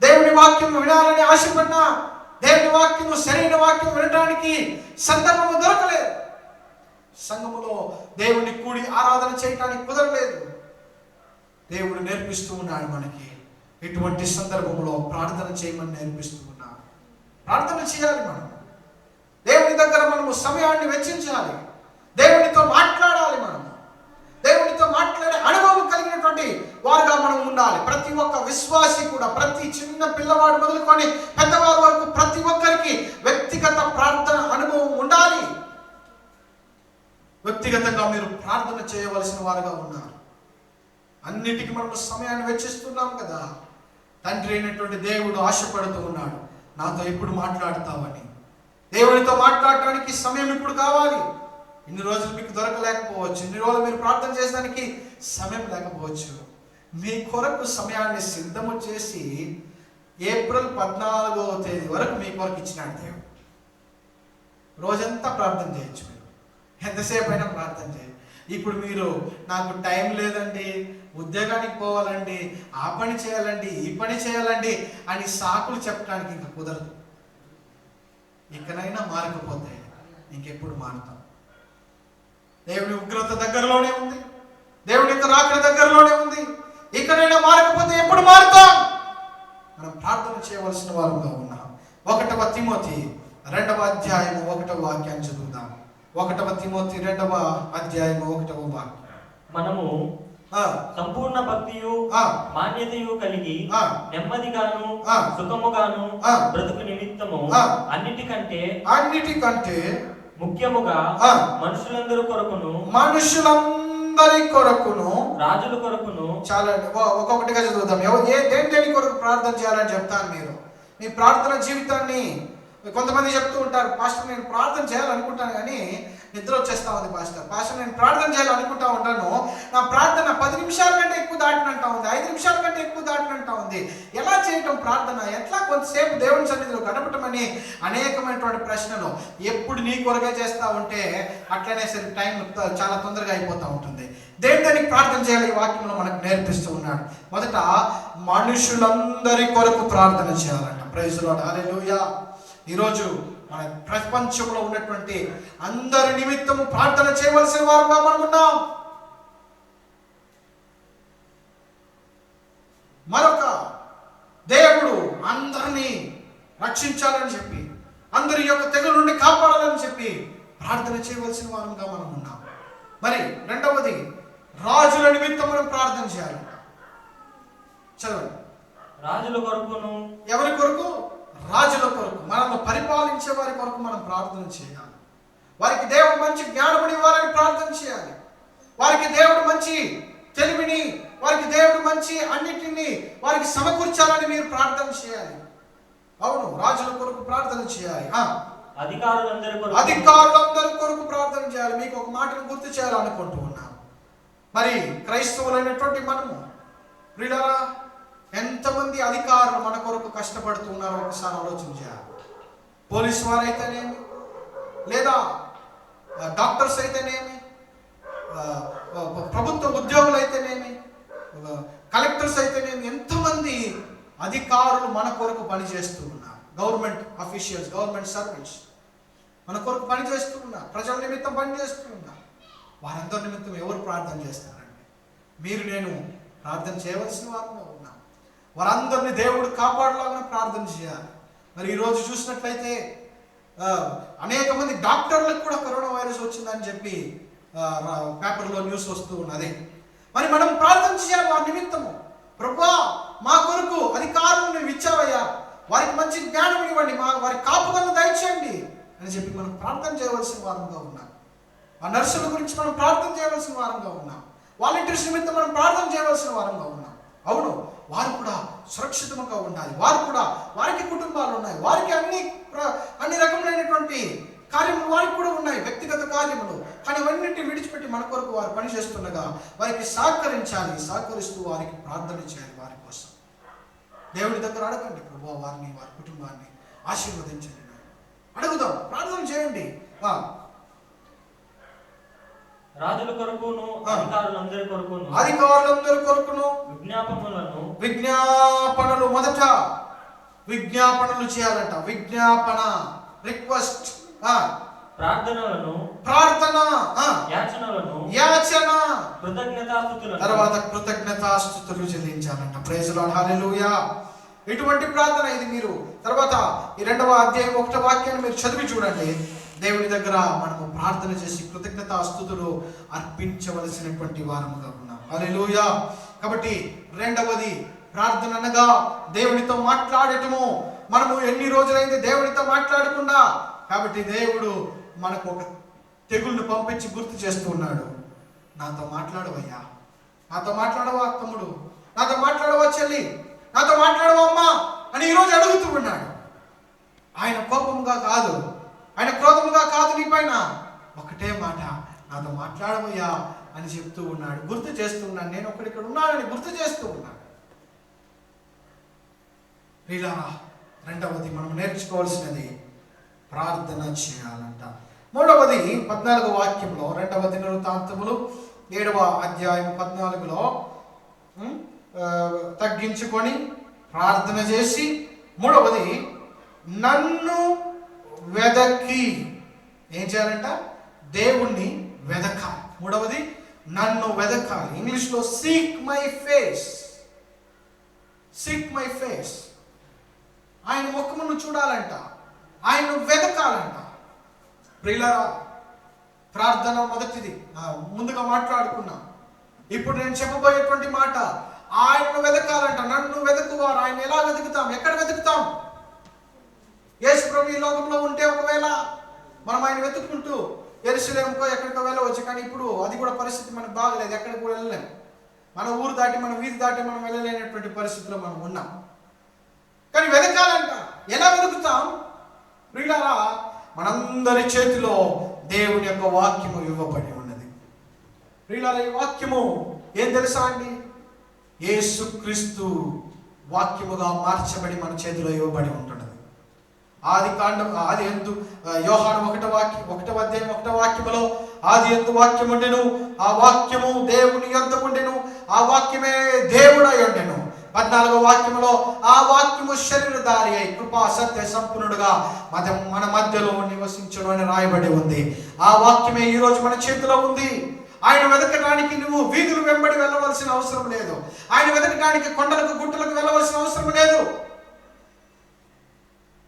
దేవుని వాక్యం వినాలని ఆశపడినా దేవుని వాక్యం, సరైన వాక్యం వినడానికి సందర్భము దొరకలేదు. సంఘములో దేవుని కూడి ఆరాధన చేయడానికి కుదరలేదు. దేవుడు నేర్పిస్తూ ఉన్నాడు మనకి. ఇటువంటి సందర్భంలో ప్రార్థన చేయమని నేర్పిస్తూ ఉన్నాడు. ప్రార్థన చేయాలి. మనం దేవుని దగ్గర మనము సమయాన్ని వెచ్చించాలి. దేవునితో మాట్లాడాలి. మనము దేవునితో మాట్లాడే అనుభవం కలిగినటువంటి వారుగా మనం ఉండాలి. ప్రతి ఒక్క విశ్వాసి కూడా, ప్రతి చిన్న పిల్లవాడు మొదలుకొని పెద్దవారి వరకు ప్రతి ఒక్కరికి వ్యక్తిగత ప్రార్థన అనుభవం ఉండాలి. వ్యక్తిగతంగా మీరు ప్రార్థన చేయవలసిన వారుగా ఉన్నారు. అన్నిటికీ మనం సమయాన్ని వెచ్చిస్తున్నాం కదా. తండ్రి అయినటువంటి దేవుడు ఆశపడుతూ ఉన్నాడు, నాతో ఎప్పుడు మాట్లాడతావని. దేవునితో మాట్లాడటానికి సమయం ఇప్పుడు కావాలి. ఇన్ని రోజులు మీకు దొరకలేకపోవచ్చు, ఇన్ని రోజులు మీరు ప్రార్థన చేసడానికి సమయం లేకపోవచ్చు. మీ కొరకు సమయాన్ని సిద్ధము చేసి ఏప్రిల్ 14వ తేదీ వరకు మీ కొరకు ఇచ్చినాడు దేవుడు. రోజంతా ప్రార్థన చేయొచ్చు, మీరు ఎంతసేపు అయినా ప్రార్థన చేయండి. ఇప్పుడు మీరు నాకు టైం లేదండి, ఉద్యోగానికి పోవాలండి, ఆ పని చేయాలండి, ఈ పని చేయాలండి అని సాకులు చెప్పడానికి ఇంకా కుదరదు. ఇకనైనా మారకపోతే ఇంకెప్పుడు మారుతాం? దేవుని ఉగ్రత దగ్గరలోనే ఉంది, దేవుని యొక్క రాకడ దగ్గరలోనే ఉంది. ఇకనైనా మారకపోతే ఎప్పుడు మారుతాం? మనం ప్రార్థన చేయవలసిన వారుగా ఉన్నాం. 1వ తిమోతి 2వ అధ్యాయము 1వ వాక్యాన్ని చదువుదాం. 1వ తిమోతి 2వ అధ్యాయము 1వ వాక్యం.
మనము సంపూర్ణ భక్తియు మాన్యతయు కలిగి నెమ్మదిగాను సుఖముగాను బ్రతుకు నిమిత్తము అన్నిటికంటే ముఖ్యముగా మనుషులందరి కొరకును రాజుల కొరకును.
చాలా ఒక్కొక్కటిగా చదువుతాం. దేని కొరకు ప్రార్థన చేయాలని చెప్తాను. మీరు మీ ప్రార్థన జీవితాన్ని, కొంతమంది చెప్తూ ఉంటారు, పాస్టర్ నేను ప్రార్థన చేయాలనుకుంటాను కానీ నిద్ర వచ్చేస్తా ఉంది పాస్టర్ నేను ప్రార్థన చేయాలనుకుంటా ఉంటాను, నా ప్రార్థన 10 నిమిషాల కంటే ఎక్కువ దాటినంటా ఉంది, 5 నిమిషాల కంటే ఎక్కువ దాటినంటా ఉంది. ఎలా చేయటం ప్రార్థన, ఎట్లా కొంతసేపు దేవుని సన్నిధిలో గడపటం అని అనేకమైనటువంటి ప్రశ్నలు. ఎప్పుడు నీ కొరగా చేస్తా ఉంటే అట్లనే సరే టైం చాలా తొందరగా అయిపోతూ ఉంటుంది. దేనికి ప్రార్థన చేయాలి ఈ వాక్యంలో మనకు నేర్పిస్తూ ఉన్నాడు. మొదట మనుషులందరి కొరకు ప్రార్థన చేయాలంట. ప్రైజ్ లార్డ్, హల్లెలూయా. ఈరోజు మన ప్రపంచంలో ఉన్నటువంటి అందరి నిమిత్తము ప్రార్థన చేయవలసిన వారుగా మనం ఉన్నాం. మరొక దేవుడు అందరినీ రక్షించాలని చెప్పి, అందరి యొక్క తెగుల నుండి కాపాడాలని చెప్పి ప్రార్థన చేయవలసిన వారుగా మనం ఉన్నాం. మరి రెండవది, రాజుల నిమిత్తం మనం ప్రార్థన చేయాలి. చదవండి.
రాజుల కొరకును.
ఎవరి కొరకు? రాజుల కొరకు, మనల్ని పరిపాలించే వారి కొరకు మనం ప్రార్థన చేయాలి. వారికి దేవుడు మంచి జ్ఞానం ఇవ్వాలని ప్రార్థన చేయాలి. వారికి దేవుడు మంచి తెలివిని, వారికి దేవుడు మంచి అన్నిటిని వారికి సమకూర్చాలని మీరు ప్రార్థన చేయాలి. అవును, రాజుల కొరకు ప్రార్థన చేయాలి. అధికారులందరి కొరకు ప్రార్థన చేయాలి. మీకు ఒక మాటను గుర్తు చేయాలనుకుంటూ ఉన్నాను. మరి క్రైస్తవులైనటువంటి మనము ప్రియులారా, ఎంతమంది అధికారులు మన కొరకు కష్టపడుతున్నారో ఒకసారి ఆలోచన చేయాలి. పోలీసు వారైతేనేమి, లేదా డాక్టర్స్ అయితేనేమి, ప్రభుత్వ ఉద్యోగులు అయితేనేమి, కలెక్టర్స్ అయితేనేమి, ఎంతమంది అధికారులు మన కొరకు పనిచేస్తూ ఉన్నారు. గవర్నమెంట్ అఫీషియల్స్, గవర్నమెంట్ సర్వెంట్స్ మన కొరకు పనిచేస్తూ ఉన్నారు. ప్రజల నిమిత్తం పనిచేస్తూ ఉన్నారు. వారందరి నిమిత్తం ఎవరు ప్రార్థన చేస్తారండి? మీరు నేను ప్రార్థన చేయవలసిన వారు ఉన్నాం. వారందరినీ దేవుడు కాపాడలాగా ప్రార్థన చేయాలి. మరి ఈరోజు చూసినట్లయితే అనేక మంది డాక్టర్లకు కూడా కరోనా వైరస్ వచ్చిందని చెప్పి పేపర్లో న్యూస్ వస్తూ ఉన్నది. మరి మనం ప్రార్థన చేయాలి వారి నిమిత్తము. ప్రభువా మా కొరకు అధికారులు నువ్వు ఇచ్చావయ్యా, వారికి మంచి జ్ఞానం ఇవ్వండి, వారి కాపుదలను దయచేయండి అని చెప్పి మనం ప్రార్థన చేయవలసిన వారంగా ఉన్నాం. ఆ నర్సుల గురించి మనం ప్రార్థన చేయవలసిన వారంగా ఉన్నాం. వాలంటీర్స్ నిమిత్తం మనం ప్రార్థన చేయవలసిన వారంగా ఉన్నాం. అవును, వారు కూడా సురక్షితంగా ఉండాలి. వారు కూడా, వారికి కుటుంబాలు ఉన్నాయి, వారికి అన్ని రకములైనటువంటి కార్యములు వారికి కూడా ఉన్నాయి, వ్యక్తిగత కార్యములు. కానీ అవన్నింటిని విడిచిపెట్టి మన కొరకు వారు పనిచేస్తుండగా వారికి సహకరించాలి. సహకరిస్తూ వారికి ప్రార్థన చేయాలి. వారి కోసం దేవుడి దగ్గర అడగండి, ప్రభువా వారిని, వారి కుటుంబాన్ని ఆశీర్వదించండి. అడుగుదాం, ప్రార్థన చేయండి.
రాజుల కొరకును అధికారులందరి కొరకును
విజ్ఞాపనలు మొదట విజ్ఞాపనలు చేయాలంట. విజ్ఞాపన, రిక్వెస్ట్, ప్రార్థన, యాచన, తర్వాత కృతజ్ఞతాస్తుతులు చెల్లించాలంట. ప్రైజ్ లార్డ్, హల్లెలూయా. ఇటువంటి ప్రార్థన ఇది. మీరు తర్వాత ఈ 2వ అధ్యాయం 1వ వాక్యాన్ని మీరు చదివి చూడండి. దేవుని దగ్గర మనము ప్రార్థన చేసి కృతజ్ఞతాస్తుతులు అర్పించవలసినటువంటి వారముగా ఉన్నాం. హల్లెలూయా. కాబట్టి 2వది ప్రార్థన అనగా దేవునితో మాట్లాడటము. మనము ఎన్ని రోజులైంది దేవునితో మాట్లాడకుండా. కాబట్టి దేవుడు మనకు ఒక తెగుళ్ళను పంపించి గుర్తు చేస్తూ ఉన్నాడు. నాతో మాట్లాడవయ్యా, నాతో మాట్లాడవా తమ్ముడు, నాతో మాట్లాడవా చెల్లి, నాతో మాట్లాడవా అమ్మా అని ఈరోజు అడుగుతూ ఉన్నాడు. ఆయన కోపముగా కాదు, ఆయన క్రోధముగా కాదు, నీ పైన ఒకటే మాట, నాతో మాట్లాడవయ్యా అని చెప్తూ ఉన్నాడు. గుర్తు చేస్తూ ఉన్నాడు, నేను ఇక్కడ ఉన్నానని గుర్తు చేస్తూ ఉన్నాడు. ప్రియులారా, 2వది మనం నేర్చుకోవాల్సినది ప్రార్థన చేయాలంట. 3వది 14వ వాక్యంలో, 2వ దినవృత్తాంతములు 7వ అధ్యాయం 14లో తగ్గించుకొని ప్రార్థన చేసి, 3వది నన్ను వెదకి ఏం చేయాలంట? దేవుణ్ణి వెదకాలి. 3వది నన్ను వెదకాలి. ఇంగ్లీష్లో seek my face, seek my face. ఆయన ముఖమును చూడాలంట, ఆయన్ను వెదకాలంట. ప్రియులారా, ప్రార్థన మొదటిది ముందుగా మాట్లాడుకున్నాం. ఇప్పుడు నేను చెప్పబోయేటువంటి మాట, ఆయనను వెదకాలంట. నన్ను వెదకువారు. ఆయన ఎలా వెతుకుతాం? ఎక్కడ వెతుకుతాం? యేసు ప్రభు ఈ లోకంలో ఉంటే ఒకవేళ మనం ఆయన వెతుక్కుంటూ యెరూషలేముకో ఎక్కడికో వెళ్ళవచ్చు. కానీ ఇప్పుడు అది కూడా పరిస్థితి మనకు బాగలేదు, ఎక్కడికి కూడా వెళ్ళలేము. మన ఊరు దాటి, మన వీధి దాటి మనం వెళ్ళలేనటువంటి పరిస్థితిలో మనం ఉన్నాం. కానీ వెతకాలంట. ఎలా వెతుకుతాం? ప్రియులారా, మనందరి చేతిలో దేవుని యొక్క వాక్యము ఇవ్వబడి ఉన్నది. ప్రియులారా, ఈ వాక్యము ఏం తెలుసా అండి? యేసుక్రీస్తు వాక్యముగా మార్చబడి మన చేతిలో ఇవ్వబడి ఉంటున్నది. ఆది యందు యోహాను 1వ అధ్యాయం 1వ వాక్యములో ఆది యందు వాక్యం ఉండెను, ఆ వాక్యము దేవుని యొద్ద ఉండెను, ఆ వాక్యమే దేవుడై ఉండెను. 14వ వాక్యములో ఆ వాక్యము శరీరధారి అయి కృపా సత్య సంపూర్ణుడుగా మన మధ్యలో నివసించును అని రాయబడి ఉంది. ఆ వాక్యమే ఈరోజు మన చేతిలో ఉంది. ఆయన వెతకడానికి నువ్వు వీధులు వెంబడి వెళ్ళవలసిన అవసరం లేదు. ఆయన వెతకడానికి కొండలకు గుట్టలకు వెళ్ళవలసిన అవసరం లేదు.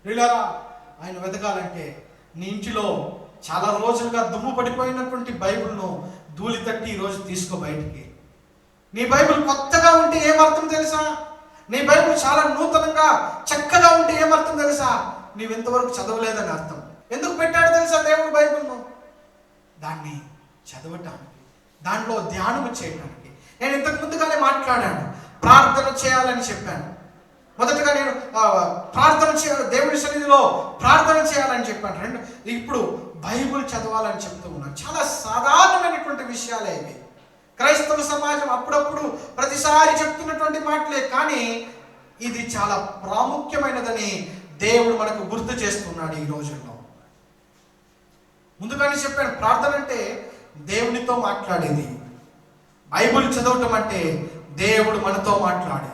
ప్రియులారా, ఆయన వెతకాలంటే నీ ఇంటిలో చాలా రోజులుగా దుమ్ము పడిపోయినటువంటి బైబిల్ను ధూళి తట్టి ఈరోజు తీసుకో బయటికి. నీ బైబిల్ కొత్తగా ఉంటే ఏమర్థం తెలుసా? నీ బైబిల్ చాలా నూతనంగా చక్కగా ఉంటే ఏమర్థం తెలుసా? నీవెంతవరకు చదవలేదని అర్థం. ఎందుకు పెట్టాడు తెలుసా దేవుడు బైబిల్ను? దాన్ని చదవటానికి, దాంట్లో ధ్యానం చేయడానికి. నేను ఇంతకు ముందుగానే మాట్లాడాను, ప్రార్థన చేయాలని చెప్పాను. మొదటగా నేను ప్రార్థన చేయాలి, దేవుడి సన్నిధిలో ప్రార్థన చేయాలని చెప్పాను. ఇప్పుడు బైబిల్ చదవాలని చెప్తూ ఉన్నాను. చాలా సాధారణమైనటువంటి విషయాలే ఇవి. క్రైస్తవ సమాజం అప్పుడప్పుడు ప్రతిసారి చెప్తున్నటువంటి మాటలే, కానీ ఇది చాలా ప్రాముఖ్యమైనదని దేవుడు మనకు గుర్తు చేస్తున్నాడు ఈ రోజుల్లో. ముందుగానే చెప్పాను, ప్రార్థన అంటే దేవునితో మాట్లాడేది. బైబిల్ చదవటం అంటే దేవుడు మనతో మాట్లాడేది.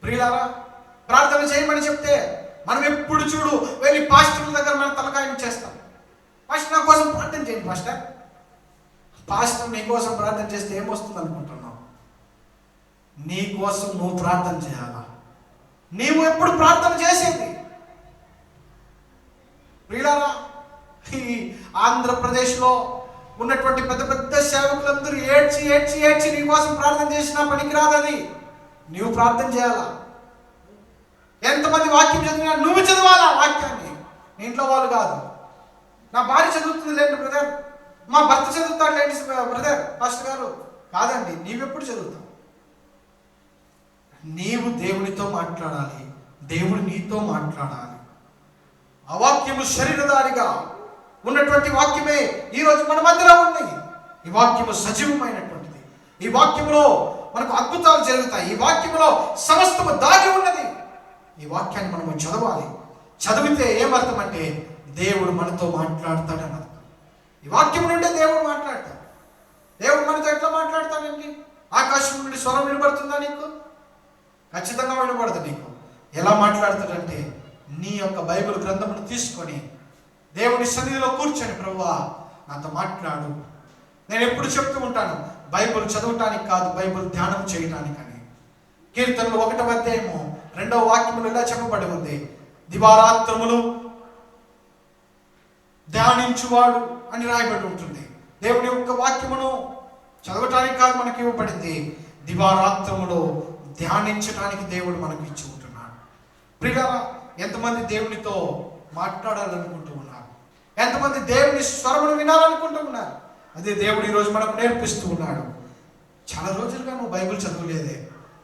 ప్రియులారా, ప్రార్థన చేయమని చెప్తే మనం ఎప్పుడు చూడు వెళ్ళి పాస్టర్ల దగ్గర మన తలకాయం చేస్తాం. పాస్టర్ నా కోసం ప్రార్థన చేయండి పాస్టర్. పాస్టర్ నీ కోసం ప్రార్థన చేస్తే ఏమొస్తుంది అనుకుంటున్నావు? నీ కోసం నువ్వు ప్రార్థన చేయాలా? నీవు ఎప్పుడు ప్రార్థన చేసేది? ప్రియులారా, ఈ ఆంధ్రప్రదేశ్లో ఉన్నటువంటి పెద్ద పెద్ద సేవకులందరూ ఏడ్చి ఏడ్చి ఏడ్చి నీ కోసం ప్రార్థన చేసినా పనికిరాదు అది. నువ్వు ప్రార్థన చేయాలా. ఎంతమంది వాక్యం చదివినా నువ్వు చదవాలా వాక్యాన్ని, నీ ఇంట్లో వాళ్ళు కాదు. నా భార్య చదువుతుంది లేండి బ్రదర్, మా భర్త చదువుతాడు లేండి బ్రదర్ పాస్టర్ గారు, కాదండి. నీవెప్పుడు చదువుతావు? నీవు దేవునితో మాట్లాడాలి, దేవుడు నీతో మాట్లాడాలి. ఆ వాక్యము శరీరధారిగా ఉన్నటువంటి వాక్యమే ఈరోజు మన మధ్యలో ఉంది. ఈ వాక్యము సజీవమైనటువంటిది. ఈ వాక్యములో మనకు అద్భుతాలు జరుగుతాయి. ఈ వాక్యములో సమస్తము దాగి ఉన్నది. ఈ వాక్యాన్ని మనము చదవాలి. చదివితే ఏమర్థం అంటే దేవుడు మనతో మాట్లాడతాడని అర్థం. ఈ వాక్యం నుండే దేవుడు మాట్లాడతాడు. దేవుడు మనతో ఎట్లా మాట్లాడతాడండి? ఆకాశం నుండి స్వరం వినబడుతుందా నీకు? ఖచ్చితంగా వినబడదు నీకు. ఎలా మాట్లాడతాడంటే నీ యొక్క బైబిల్ గ్రంథమును తీసుకొని దేవుని సన్నిధిలో కూర్చొని, ప్రభువా నాతో మాట్లాడు. నేను ఎప్పుడు చెప్తూ ఉంటాను, బైబిల్ చదవటానికి కాదు, బైబిల్ ధ్యానం చేయటానికని. కీర్తనలు 1వ అధ్యాయము 2వ వాక్యములు ఇలా చెప్పబడి ఉంది, దివారాత్రములు ధ్యానించువాడు అని రాయబడి ఉంటుంది. దేవుని యొక్క వాక్యమును చదవటానికి కాదు మనకి ఇవ్వబడింది, దివారాత్రములు ధ్యానించడానికి దేవుడు మనకు ఇచ్చి ఉంటున్నాడు. ప్రియులారా, ఎంతమంది దేవునితో మాట్లాడాలనుకుంటూ ఉన్నారు? ఎంతమంది దేవుని స్వరమును వినాలనుకుంటూ ఉన్నారు? అదే దేవుడు ఈరోజు మనకు నేర్పిస్తూ ఉన్నాడు. చాలా రోజులుగా నువ్వు బైబిల్ చదవలేదే,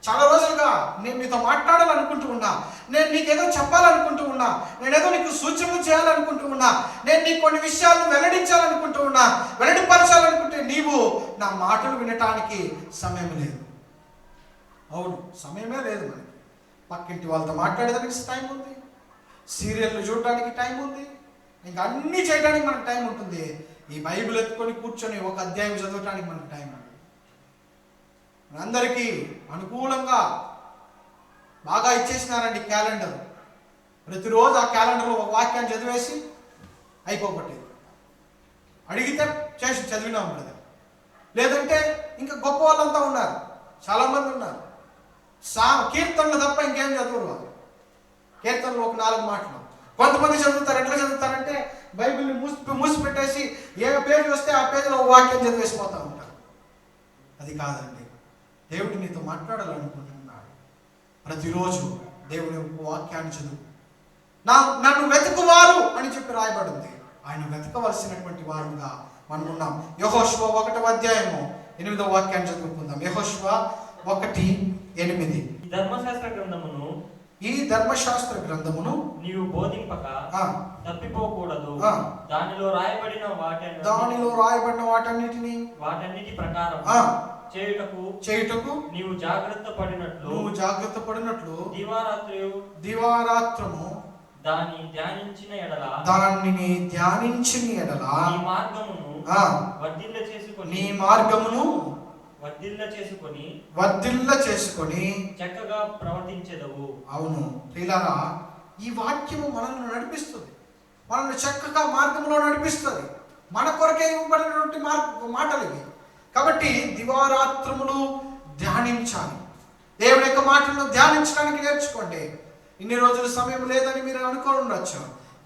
చాలా రోజులుగా నేను నీతో మాట్లాడాలనుకుంటూ ఉన్నా, నేను నీకేదో చెప్పాలనుకుంటూ ఉన్నా, నేనేదో నీకు సూచనలు చేయాలనుకుంటూ ఉన్నా, నేను నీకు కొన్ని విషయాలను వెల్లడించాలనుకుంటూ ఉన్నా, వెల్లడిపరచాలనుకుంటే నీవు నా మాటలు వినటానికి సమయం లేదు. అవును, సమయమే లేదు. మనకి పక్కింటి వాళ్ళతో మాట్లాడేదానికి టైం ఉంది, సీరియల్లు చూడడానికి టైం ఉంది, ఇంకా అన్నీ చేయడానికి మనకు టైం ఉంటుంది. ఈ బైబిల్ ఎత్తుకొని కూర్చొని ఒక అధ్యాయం చదవటానికి మనకు టైం ఉంది. మనందరికీ అనుకూలంగా బాగా ఇచ్చేసినారండి క్యాలెండర్. ప్రతిరోజు ఆ క్యాలెండర్లో ఒక వాక్యాన్ని చదివేసి అయిపోబట్టేది. అడిగితే చేసి చదివినాం బ్రదర్. లేదంటే ఇంకా గొప్ప వాళ్ళంతా ఉన్నారు, చాలామంది ఉన్నారు. కీర్తనలు తప్ప ఇంకేం చదువురు వాళ్ళు. కీర్తనలు ఒక 4 మాటలు. కొంతమంది చదువుతారు. ఎట్లా చదువుతారంటే బైబిల్ని మూసి పెట్టేసి ఏ పేజీ వస్తే ఆ పేజీలో ఒక వాక్యం చదివేసిపోతూ ఉంటారు. అది కాదండి. దేవుడు నీతో మాట్లాడాలనుకుంటున్నాడు. ప్రతిరోజు దేవుని వాక్యాన్ని చదువు. నన్ను వెతుకువారు అని చెప్పి రాయబడింది. ఆయన వెతకవలసినటువంటి వారుగా మనం ఉన్నాం. యెహోషువ 1వ అధ్యాయము 8వ వాక్యాన్ని చదువుకుందాం. యెహోషువ 1:8.
ఈ ధర్మశాస్త్ర గ్రంథమును నీవు బోధింపక
తప్పిపోకూడదు.
దానిలో రాయబడిన
వాటన్నిటిని
ప్రకారం చేయుటకు నీవు జాగ్రత్త పడినట్లు
దివారాత్రము
దానిని ధ్యానించిన ఎడల
నీ మార్గమును
వర్ధిల్ల చేసుకొని
చక్కగా
ప్రవర్తించెదవు.
అవును ప్రియులారా, ఈ వాక్యము మనల్ని నడిపిస్తుంది, మనల్ని చక్కగా మార్గంలో నడిపిస్తుంది. మన కొరకే ఇవ్వబడినటువంటి మాటలు ఇవి. కాబట్టి దివారాత్రములు ధ్యానించాలి. దేవుని యొక్క మాటలను ధ్యానించడానికి నేర్చుకోండి. ఇన్ని రోజులు సమయం లేదని మీరు అనుకోని ఉండొచ్చు.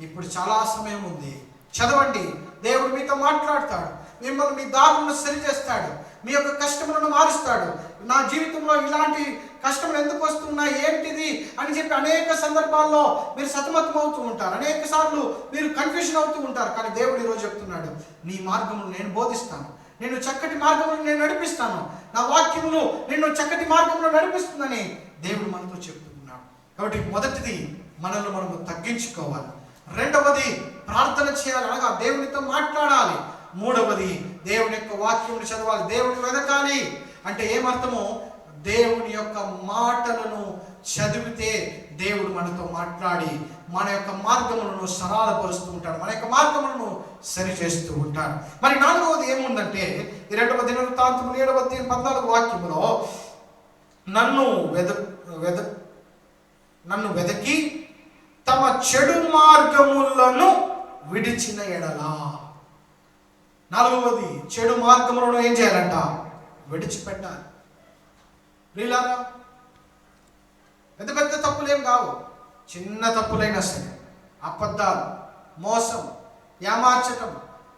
ఇప్పుడు చాలా సమయం ఉంది. చదవండి. దేవుడు మీతో మాట్లాడతాడు, మిమ్మల్ని మీ దారులను సరిచేస్తాడు, మీ యొక్క కష్టములను మారుస్తాడు. నా జీవితంలో ఇలాంటి కష్టములు ఎందుకు వస్తున్నాయి, ఏంటిది అని చెప్పి అనేక సందర్భాల్లో మీరు సతమతం అవుతూ ఉంటారు. అనేక సార్లు మీరు కన్ఫ్యూజన్ అవుతూ ఉంటారు. కానీ దేవుడు ఈరోజు చెప్తున్నాడు, నీ మార్గమును నేను బోధిస్తాను, నిన్ను చక్కటి మార్గంలో నేను నడిపిస్తాను, నా వాక్యములు నిన్ను చక్కటి మార్గంలో నడిపిస్తుందని దేవుడు మనతో చెప్తున్నాడు. కాబట్టి మొదటిది మనల్ని మనము తగ్గించుకోవాలి. రెండవది ప్రార్థన చేయాలి, అనగా దేవునితో మాట్లాడాలి. మూడవది దేవుని యొక్క వాక్యమును చదవాలి, దేవుని వెదకాలి. అంటే ఏమర్థము? దేవుని యొక్క మాటలను చదివితే దేవుడు మనతో మాట్లాడి మన యొక్క మార్గములను సరళపరుస్తూ ఉంటాడు, మన యొక్క మార్గములను సరిచేస్తూ ఉంటాడు. మరి నాలుగవది ఏముందంటే, ఈ 2వ దినవృత్తాంతములు 7వ అధ్యాయం 14వ వాక్యములో నన్ను వెదకి తమ చెడు మార్గములను విడిచిన ఎడలా. నాలుగవది, చెడు మార్గములను ఏం చేయాలంట? విడిచిపెట్టాలి. ప్రియులారా, పెద్ద పెద్ద తప్పులేం కావు, చిన్న తప్పులైనా సరే, అబద్ధాలు, మోసం, ఏమార్చటం,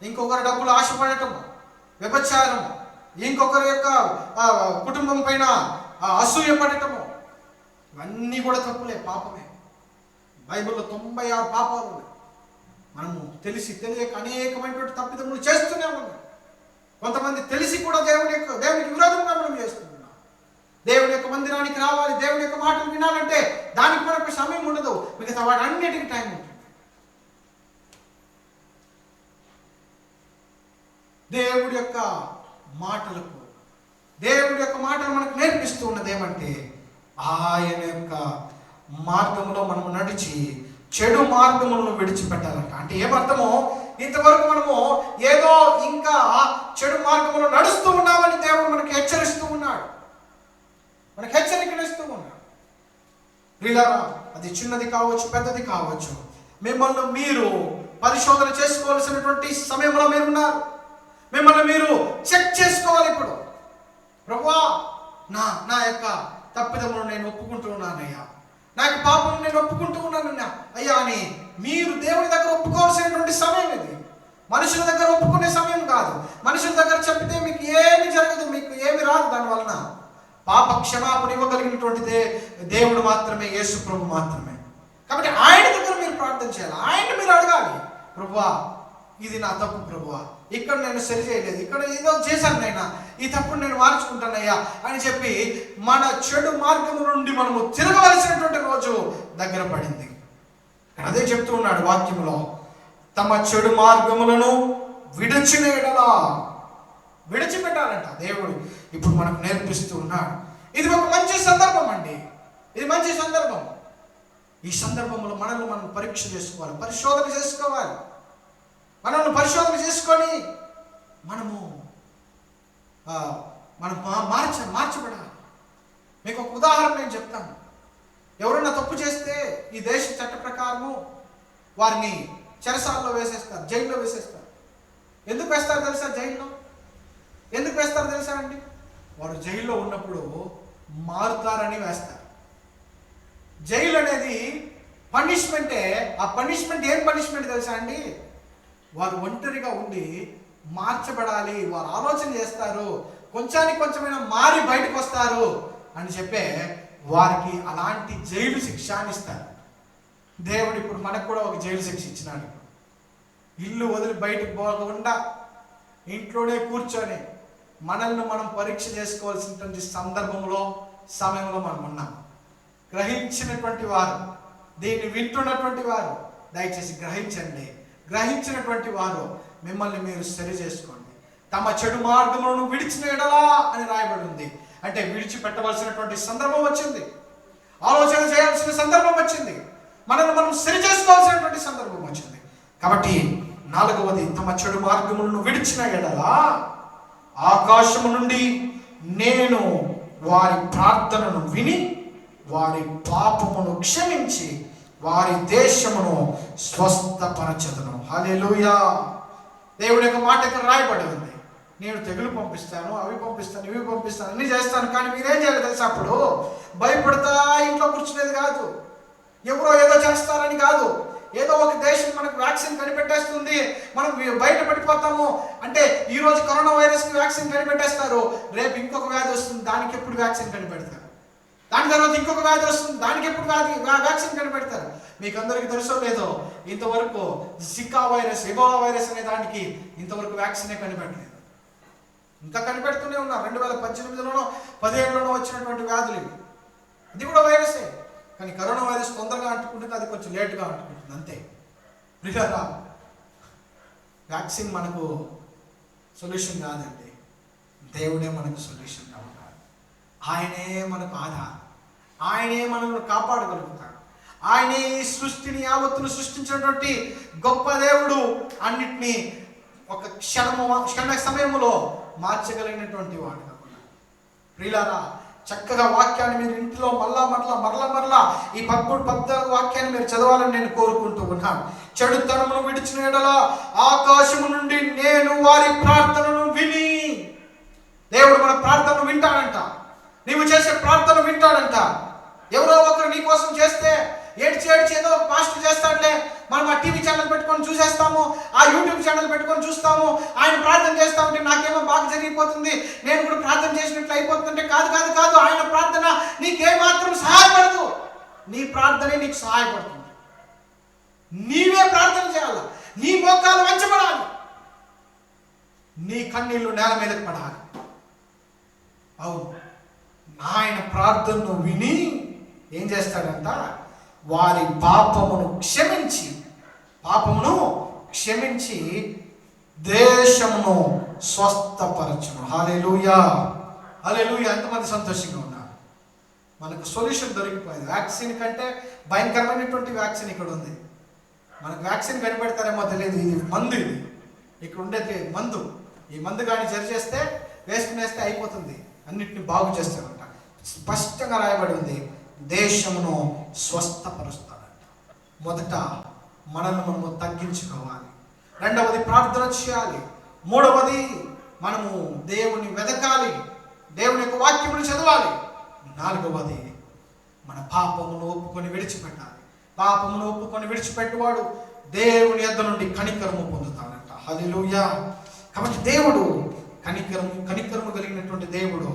ఇంకొకరి డబ్బులు ఆశపడటం, వ్యభిచారం, ఇంకొకరి యొక్క కుటుంబం పైన అసూయ పడటము, ఇవన్నీ కూడా తప్పులే, పాపమే. బైబిల్లో 96 పాపాలు ఉన్నాయి. మనము తెలిసి తెలియక అనేకమైనటువంటి తప్పిదములు చేస్తూనే ఉన్నాం. కొంతమంది తెలిసి కూడా దేవునికి విరోధంగా మనం చేస్తున్నాం. దేవుని యొక్క మందిరానికి రావాలి, దేవుని యొక్క మాటలు వినాలంటే దానికి మనకు సమయం ఉండదు, మిగతా వాటి అన్నిటికీ టైం ఉంటుంది. దేవుడి యొక్క మాటలు మనకు నేర్పిస్తూ ఉన్నది ఏమంటే, ఆయన యొక్క మార్గంలో మనము నడిచి చెడు మార్గములను విడిచిపెట్టాలంట. అంటే ఏమర్థమో, ఇంతవరకు మనము ఏదో ఇంకా చెడు మార్గంలో నడుస్తూ ఉన్నామని దేవుడు మనకి హెచ్చరిస్తూ ఉన్నాడు, మనకి హెచ్చరికనిస్తూ ఉన్నాడు. ప్రియులారా, అది చిన్నది కావచ్చు, పెద్దది కావచ్చు, మిమ్మల్ని మీరు పరిశోధన చేసుకోవాల్సినటువంటి సమయంలో మీరు ఉన్నారు. మిమ్మల్ని మీరు చెక్ చేసుకోవాలి. ఇప్పుడు ప్రభువా, నా యొక్క తప్పిదమును నేను ఒప్పుకుంటూ ఉన్నానయ్యా, నా యొక్క పాపం నేను ఒప్పుకుంటూ ఉన్నానయ్యా అయ్యా అని మీరు దేవుని దగ్గర ఒప్పుకోవాల్సినటువంటి సమయం ఇది. మనుషుల దగ్గర ఒప్పుకునే సమయం కాదు. మనుషుల దగ్గర చెప్తే మీకు ఏమి జరగదు, మీకు ఏమి రాదు. దానివలన పాప క్షమాపణ ఇవ్వగలిగినటువంటిదే దేవుడు మాత్రమే, యేసు ప్రభు మాత్రమే. కాబట్టి ఆయన దగ్గర మీరు ప్రార్థన చేయాలి, ఆయన మీరు అడగాలి, ప్రభువా ఇది నా తప్పు ప్రభువా, ఇక్కడ నేను సరి చేయలేదు, ఇక్కడ ఏదో చేశాను నైనా, ఈ తప్పును నేను మార్చుకుంటానయ్యా అని చెప్పి మన చెడు మార్గం నుండి మనము తిరగవలసినటువంటి రోజు దగ్గర పడింది. అదే చెప్తూ ఉన్నాడు వాక్యంలో, తమ చెడు మార్గములను విడిచిన ఎడలా విడిచిపెట్టాలంట దేవుడు ఇప్పుడు మనకు నేర్పిస్తూ ఉన్నాడు. ఇది ఒక మంచి సందర్భం అండి, ఇది మంచి సందర్భం. ఈ సందర్భంలో మనల్ని మనం పరీక్ష చేసుకోవాలి, పరిశోధన చేసుకోవాలి. మనల్ని పరిశోధన చేసుకొని మనం మార్చబడాలి. మీకు ఒక ఉదాహరణ నేను చెప్తాను. ఎవరైనా తప్పు చేస్తే ఈ దేశ చట్ట ప్రకారము వారిని చెరసాలలో వేసేస్తారు, జైల్లో వేసేస్తారు. ఎందుకు వేస్తారు తెలుసా? జైల్లో ఎందుకు వేస్తారు తెలుసా అండి? వారు జైల్లో ఉన్నప్పుడు మారుతారని వేస్తారు. జైలు అనేది పనిష్మెంటే. ఆ పనిష్మెంట్ ఏం పనిష్మెంట్ తెలుసా అండి? వారు ఒంటరిగా ఉండి మార్చబడాలి, వారు ఆలోచన చేస్తారు, కొంచానికి కొంచెమైనా మారి బయటకు వస్తారు అని చెప్పే వారికి అలాంటి జైలు శిక్ష అని ఇస్తారు. దేవుడు ఇప్పుడు మనకు కూడా ఒక జైలు శిక్ష ఇచ్చినాడు. ఇల్లు వదిలి బయటకు పోకుండా ఇంట్లోనే కూర్చొని మనల్ని మనం పరీక్ష చేసుకోవాల్సినటువంటి సమయంలో మనం ఉన్నాం. గ్రహించినటువంటి వారు, దీన్ని వింటున్నటువంటి వారు దయచేసి గ్రహించండి. గ్రహించినటువంటి వారు మిమ్మల్ని మీరు సరి చేసుకోండి. తమ చెడు మార్గములను విడిచిన ఎడలా అని రాయబడి ఉంది. అంటే విడిచిపెట్టవలసినటువంటి సందర్భం వచ్చింది, ఆలోచన చేయాల్సిన సందర్భం వచ్చింది, మనల్ని మనం సరి చేసుకోవాల్సినటువంటి సందర్భం వచ్చింది. కాబట్టి 4వది, తమ చెడు మార్గములను విడిచిన ఎడలా ఆకాశము నుండి నేను వారి ప్రార్థనను విని వారి పాపమును క్షమించి వారి దేశమును స్వస్థపరచదును. హల్లెలూయా. దేవుడి యొక్క మాట ఇక్కడ రాయబడి ఉంది. నేను తెగులు పంపిస్తాను, అవి పంపిస్తాను, ఇవి పంపిస్తాను, అన్ని చేస్తాను. కానీ మీరేం చేయాలి తెలుసా? అప్పుడు భయపడతా ఇంట్లో కూర్చునేది కాదు, ఎవరో ఏదో చేస్తారని కాదు. ఏదో ఒక దేశం మనకు వ్యాక్సిన్ కనిపెట్టేస్తుంది, మనం బయట పడిపోతాము అంటే ఈరోజు కరోనా వైరస్కి వ్యాక్సిన్ కనిపెట్టేస్తారు, రేపు ఇంకొక వ్యాధి వస్తుంది, దానికి ఎప్పుడు వ్యాక్సిన్ కనిపెడతారు, దాని తర్వాత ఇంకొక వ్యాధి వస్తుంది, దానికి ఎప్పుడు వ్యాక్సిన్ కనిపెడతారు. మీకు అందరికీ తెలుసో లేదో, ఇంతవరకు జికా వైరస్, ఎబోలా వైరస్ అనే దానికి ఇంతవరకు వ్యాక్సినే కనిపెట్టలేదు. ఇంకా కనిపెడుతూనే ఉన్నారు. 2018లోనో 17లోనో వచ్చినటువంటి వ్యాధులు ఇవి. ఇది కూడా వైరసే, కానీ కరోనా వైరస్ తొందరగా అంటుకుంటుంది, అది కొంచెం లేటుగా అంటుకుంటుంది అంతే. ప్రియులారా, వ్యాక్సిన్ మనకు సొల్యూషన్ కాదండి, దేవుడే మనకు సొల్యూషన్ కావాలి. ఆయనే మనకు ఆధారం, ఆయనే మనల్ని కాపాడగలుగుతాడు. ఆయనే ఈ సృష్టిని యావత్తును సృష్టించినటువంటి గొప్ప దేవుడు. అన్నిటినీ ఒక క్షణ సమయంలో మార్చగలిగినటువంటి వాడు కాకుండా. ప్రియులారా, చక్కగా వాక్యాన్ని మీరు ఇంట్లో మరలా ఈ 14 వాక్యాన్ని మీరు చదవాలని నేను కోరుకుంటూ ఉన్నాను. చెడుతనమును విడిచిన ఎడల ఆకాశము నుండి నేను వారి ప్రార్థనను విని. దేవుడు మన ప్రార్థనను వింటాడంట, నీవు చేసే ప్రార్థన వింటాడంట. ఎవరో ఒకరు నీ కోసం చేస్తే ఏడ్చి ఏదో పాస్టర్ చేస్తాడులే, మనం ఆ టీవీ ఛానల్ పెట్టుకొని చూసేస్తాము, ఆ యూట్యూబ్ ఛానల్ పెట్టుకొని చూస్తాము. ఆయన ప్రార్థన చేస్తా ఉంటే నాకేమో బాగా జరిగిపోతుంది, నేను కూడా ప్రార్థన చేసినట్లు అయిపోతుందంటే కాదు కాదు కాదు. ఆయన ప్రార్థన నీకేమాత్రం సహాయపడదు. నీ ప్రార్థనే నీకు సహాయపడుతుంది. నీవే ప్రార్థన చేయాలి, నీ మోకాలు వంచబడాలి, నీ కన్నీళ్లు నేల మీదకి పడాలి. అవును, ఆయన ప్రార్థనను విని ఏం చేస్తాడంట, వారి పాపమును క్షమించి దేశమును స్వస్థపరచును. హల్లెలూయా, హల్లెలూయా. ఎంతమంది సంతోషంగా ఉన్నారు? మనకు సొల్యూషన్ దొరికిపోయింది. వ్యాక్సిన్ కంటే భయంకరమైనటువంటి వ్యాక్సిన్ ఇక్కడ ఉంది. మనకు వ్యాక్సిన్ కనిపెడతారేమో తెలియదు, ఇది మందు. ఇది ఇక్కడ ఉండేది మందు. ఈ మందు కానీ చేస్తే వేసుకునేస్తే అయిపోతుంది, అన్నిటిని బాగు చేస్తాడంట. స్పష్టంగా రాయబడి ఉంది, దేశమును స్వస్థపరుస్తాడంట. మొదట మనము తగ్గించుకోవాలి, రెండవది ప్రార్థన చేయాలి, మూడవది మనము దేవుని వెతకాలి, దేవుని యొక్క వాక్యమును చదవాలి, నాలుగవది మన పాపమును ఒప్పుకొని విడిచిపెట్టాలి. పాపమును ఒప్పుకొని విడిచిపెట్టువాడు దేవుని యొద్ద నుండి కనికరము పొందుతాడంట. హల్లెలూయా. కాబట్టి దేవుడు కనికరము కలిగినటువంటి దేవుడు,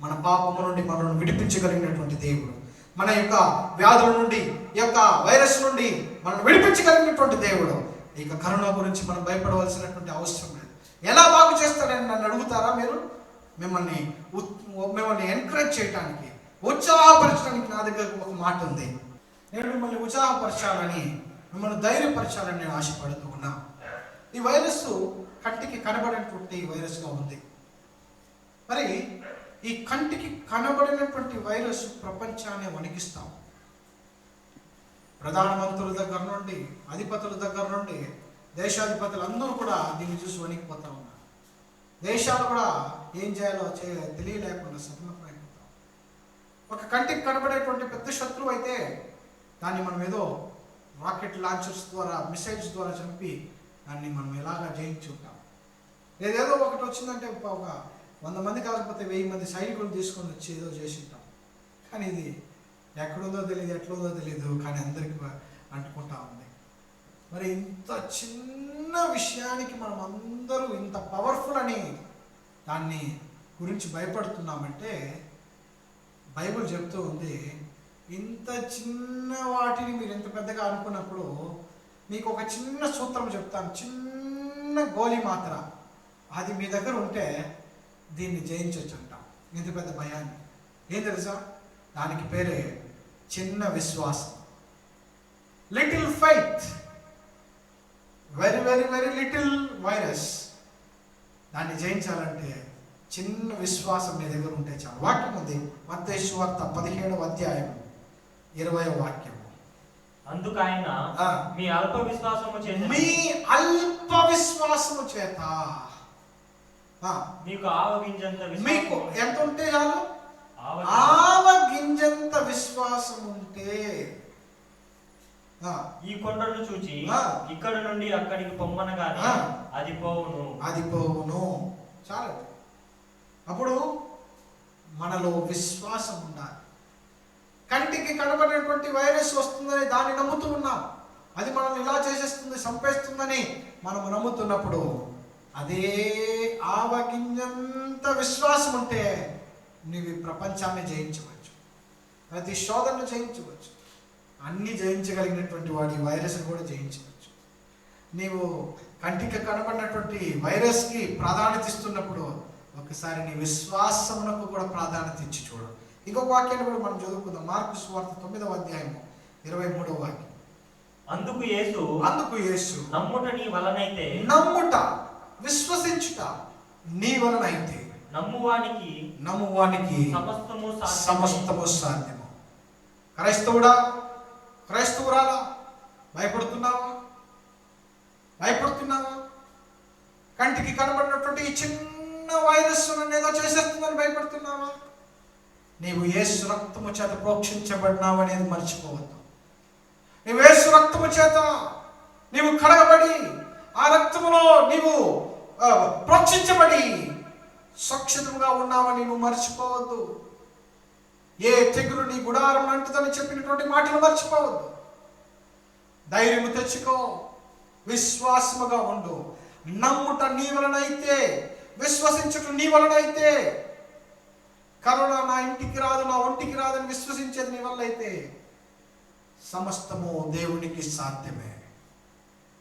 మన పాపము నుండి మనల్ని విడిపించగలిగినటువంటి దేవుడు, మన యొక్క వ్యాధుల నుండి, ఈ యొక్క వైరస్ నుండి మనం విడిపించగలిగినటువంటి దేవుడు. ఇక కరోనా గురించి మనం భయపడవలసినటువంటి అవసరం లేదు. ఎలా బాగు చేస్తారని నన్ను అడుగుతారా మీరు? మిమ్మల్ని ఎంకరేజ్ చేయడానికి, ఉత్సాహపరచడానికి నా దగ్గర ఒక మాట ఉంది. నేను మిమ్మల్ని ఉత్సాహపరచాలని, మిమ్మల్ని ధైర్యపరచాలని నేను ఆశపడుతూ ఉన్నా. ఈ వైరస్ కంటికి కనబడినటువంటి వైరస్గా ఉంది. మరి ఈ కంటికి కనబడినటువంటి వైరస్ ప్రపంచాన్ని వణికిస్తాం. ప్రధానమంత్రుల దగ్గర నుండి, అధిపతుల దగ్గర నుండి, దేశాధిపతులు అందరూ కూడా దీన్ని చూసి వణికిపోతా ఉన్నారు. దేశాలు కూడా ఏం చేయాలో తెలియలేకుండా సతమతమైపోతాం. ఒక కంటికి కనబడేటువంటి పెద్ద శత్రువు అయితే దాన్ని మనం ఏదో రాకెట్ లాంచర్స్ ద్వారా, మిసైల్స్ ద్వారా చంపి దాన్ని మనం ఎలాగా జయించుంటాం. ఏదేదో ఒకటి వచ్చిందంటే ఒక 100 మంది కాకపోతే 1000 మంది సైనికులు తీసుకొని వచ్చి ఏదో చేసి ఉంటాం. కానీ ఇది ఎక్కడుందో తెలియదు, ఎట్లుందో తెలియదు, కానీ అందరికీ అంటుకుంటా ఉంది. మరి ఇంత చిన్న విషయానికి మనం అందరూ ఇంత పవర్ఫుల్ అని దాన్ని గురించి భయపడుతున్నామంటే బైబిల్ చెప్తూ ఉంది, ఇంత చిన్న వాటిని మీరు ఇంత పెద్దగా అనుకున్నప్పుడు మీకు ఒక చిన్న సూత్రం చెప్తాను, చిన్న గోలి మాత్ర, అది మీ దగ్గర ఉంటే దీన్ని జయించవచ్చు అంటాం. ఇంత పెద్ద భయాన్ని ఏం తెలుసా? దానికి పేరే చిన్న విశ్వాసం. Little faith, very very very little virus. దాన్ని జయించాలంటే చిన్న విశ్వాసం మీ దగ్గర ఉంటే చాలు. వాక్యం ఉంది, మత్తయి సువార్త 17వ అధ్యాయం 20వ వాక్యం.
అందుకు ఆయన మీ అల్ప విశ్వాసము చేత మీకు ఆవగింజంత
మీకు ఎంత ఉంటే చాలు? ఆవగింజంత విశ్వాసం ఉంటే
ఈ కొండను చూచి ఇక్కడ నుండి అక్కడికి పొమ్మనగానే అది పోవును.
చాలు. అప్పుడు మనలో విశ్వాసం ఉండాలి. కంటికి కనబడినటువంటి వైరస్ వస్తుందని దాన్ని నమ్ముతూ ఉన్నాం, అది మనల్ని ఇలా చేసేస్తుంది, చంపేస్తుందని మనం నమ్ముతున్నప్పుడు అదే ఆవగింజంత విశ్వాసం ఉంటే నీవు ప్రపంచాన్ని జయించవచ్చు, ప్రతి శోధనను జయించవచ్చు, అన్ని జయించగలిగినటువంటి వాడి వైరస్ని కూడా జయించవచ్చు. నీవు కంటికి కనబడినటువంటి వైరస్కి ప్రాధాన్యత ఇస్తున్నప్పుడు ఒకసారి నీ విశ్వాసమునకు కూడా ప్రాధాన్యత ఇచ్చి చూడు. ఇంకొక వాక్యాన్ని కూడా మనం చదువుకుందాం. మార్కు సువార్త 9వ అధ్యాయం 23వ వాక్యం.
అందుకు యేసు నమ్ముట నీ వలనైతే,
నమ్ముట విశ్వసించుట నీ వలనైతే, నమ్మువానికి సమస్తము సాధ్యము. క్రైస్తవురాలా భయపడుతున్నావా? కంటికి కనబడినటువంటి ఈ చిన్న వైరస్ ఏదో చేసేస్తుందని భయపడుతున్నావా? నీవు యేసు రక్తము చేత ప్రోక్షించబడినావు అనేది మర్చిపోవద్దు. నీవు యేసు రక్తము చేత నీవు కడగబడి, ఆ రక్తములో నీవు ప్రోక్షించబడి సురక్షితంగా ఉన్నావని నువ్వు మర్చిపోవద్దు. ఏ తెగులు నీ గుడారం అంటుదని చెప్పినటువంటి మాటలు మర్చిపోవద్దు. ధైర్యము తెచ్చుకో, విశ్వాసముగా ఉండు. నమ్ముట నీ వలనైతే, విశ్వసించుట నీ వలనైతే, కరోనా నా ఇంటికి రాదు, నా ఒంటికి రాదని విశ్వసించేది నీ వల్ల అయితే సమస్తము దేవునికి సాధ్యమే.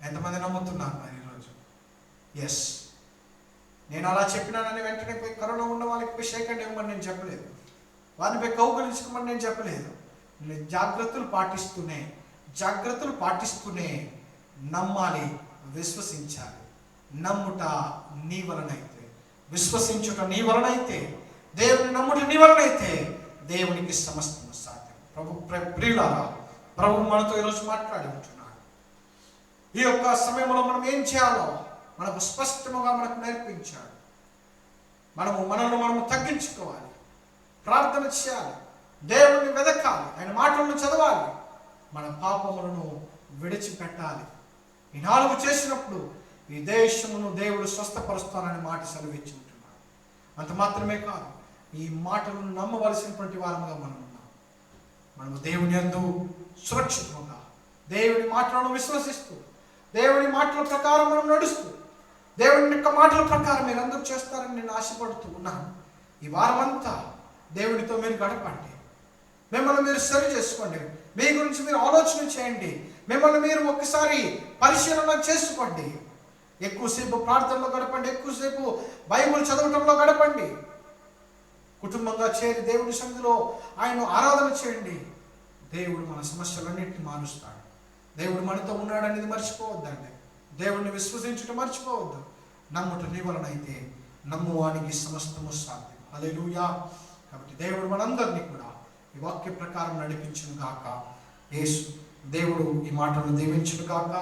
ఎంతమంది నమ్ముతున్నారు మరి ఈరోజు? ఎస్, నేను అలా చెప్పినానని వెంటనే పోయి కరోనా ఉన్న వాళ్ళకి పోయి షేకండి ఇవ్వమని నేను చెప్పలేదు, వారిని పోయి కౌగులించుకోమని నేను చెప్పలేదు. నేను జాగ్రత్తలు పాటిస్తూనే నమ్మాలి, విశ్వసించాలి. నమ్ముట నీ వలనైతే, విశ్వసించుట నీ వలనైతే, దేవుని నమ్ముట నీ వలనైతే దేవునికి సమస్తము సాధ్యం. ప్రియులారా, ప్రభు మనతో ఈరోజు మాట్లాడి ఉంటున్నాడు. ఈ యొక్క సమయంలో మనం ఏం చేయాలో మనకు స్పష్టముగా మనకు నేర్పించాడు. మనము తగ్గించుకోవాలి, ప్రార్థన చేయాలి, దేవుణ్ణి వెదకాలి, ఆయన మాటలను చదవాలి, మన పాపములను విడిచిపెట్టాలి. ఈ 4 చేసినప్పుడు ఈ దేశమును దేవుడు స్వస్థపరుస్తానని మాట సెలవిచ్చి ఉంటున్నాడు. అంత మాత్రమే కాదు, ఈ మాటలను నమ్మవలసినటువంటి వారముగా మనం ఉన్నాం. మనము దేవుని యందు సురక్షితంగా, దేవుని మాటలను విశ్వసిస్తూ, దేవుని మాటల ప్రకారం మనం నడుస్తూ, దేవుని యొక్క మాటల ప్రకారం మీరు అందరూ చేస్తారని నేను ఆశపడుతూ ఉన్నాను. ఈ వారమంతా దేవునితో మీరు గడపండి, మిమ్మల్ని మీరు సరి చేసుకోండి, మీ గురించి మీరు ఆలోచన చేయండి, మిమ్మల్ని మీరు ఒక్కసారి పరిశీలన చేసుకోండి. ఎక్కువసేపు ప్రార్థనలో గడపండి, ఎక్కువసేపు బైబిల్ చదవటంలో గడపండి. కుటుంబంగా చేరి దేవుని సన్నిధిలో ఆయన ఆరాధన చేయండి. దేవుడు మన సమస్యలన్నింటినీ మారుస్తాడు. దేవుడు మనతో ఉన్నాడనేది మర్చిపోవద్దండి. దేవుడిని విశ్వసించుట మర్చిపోవద్దు. నమ్ముట నీ వలనైతే నమ్మువానికి సమస్తము సాధ్యం. హల్లెలూయా. కాబట్టి దేవుడు మనందరినీ కూడా ఈ వాక్య ప్రకారం నడిపించును గాక. యేసు దేవుడు ఈ మాటలను దీవించును గాక.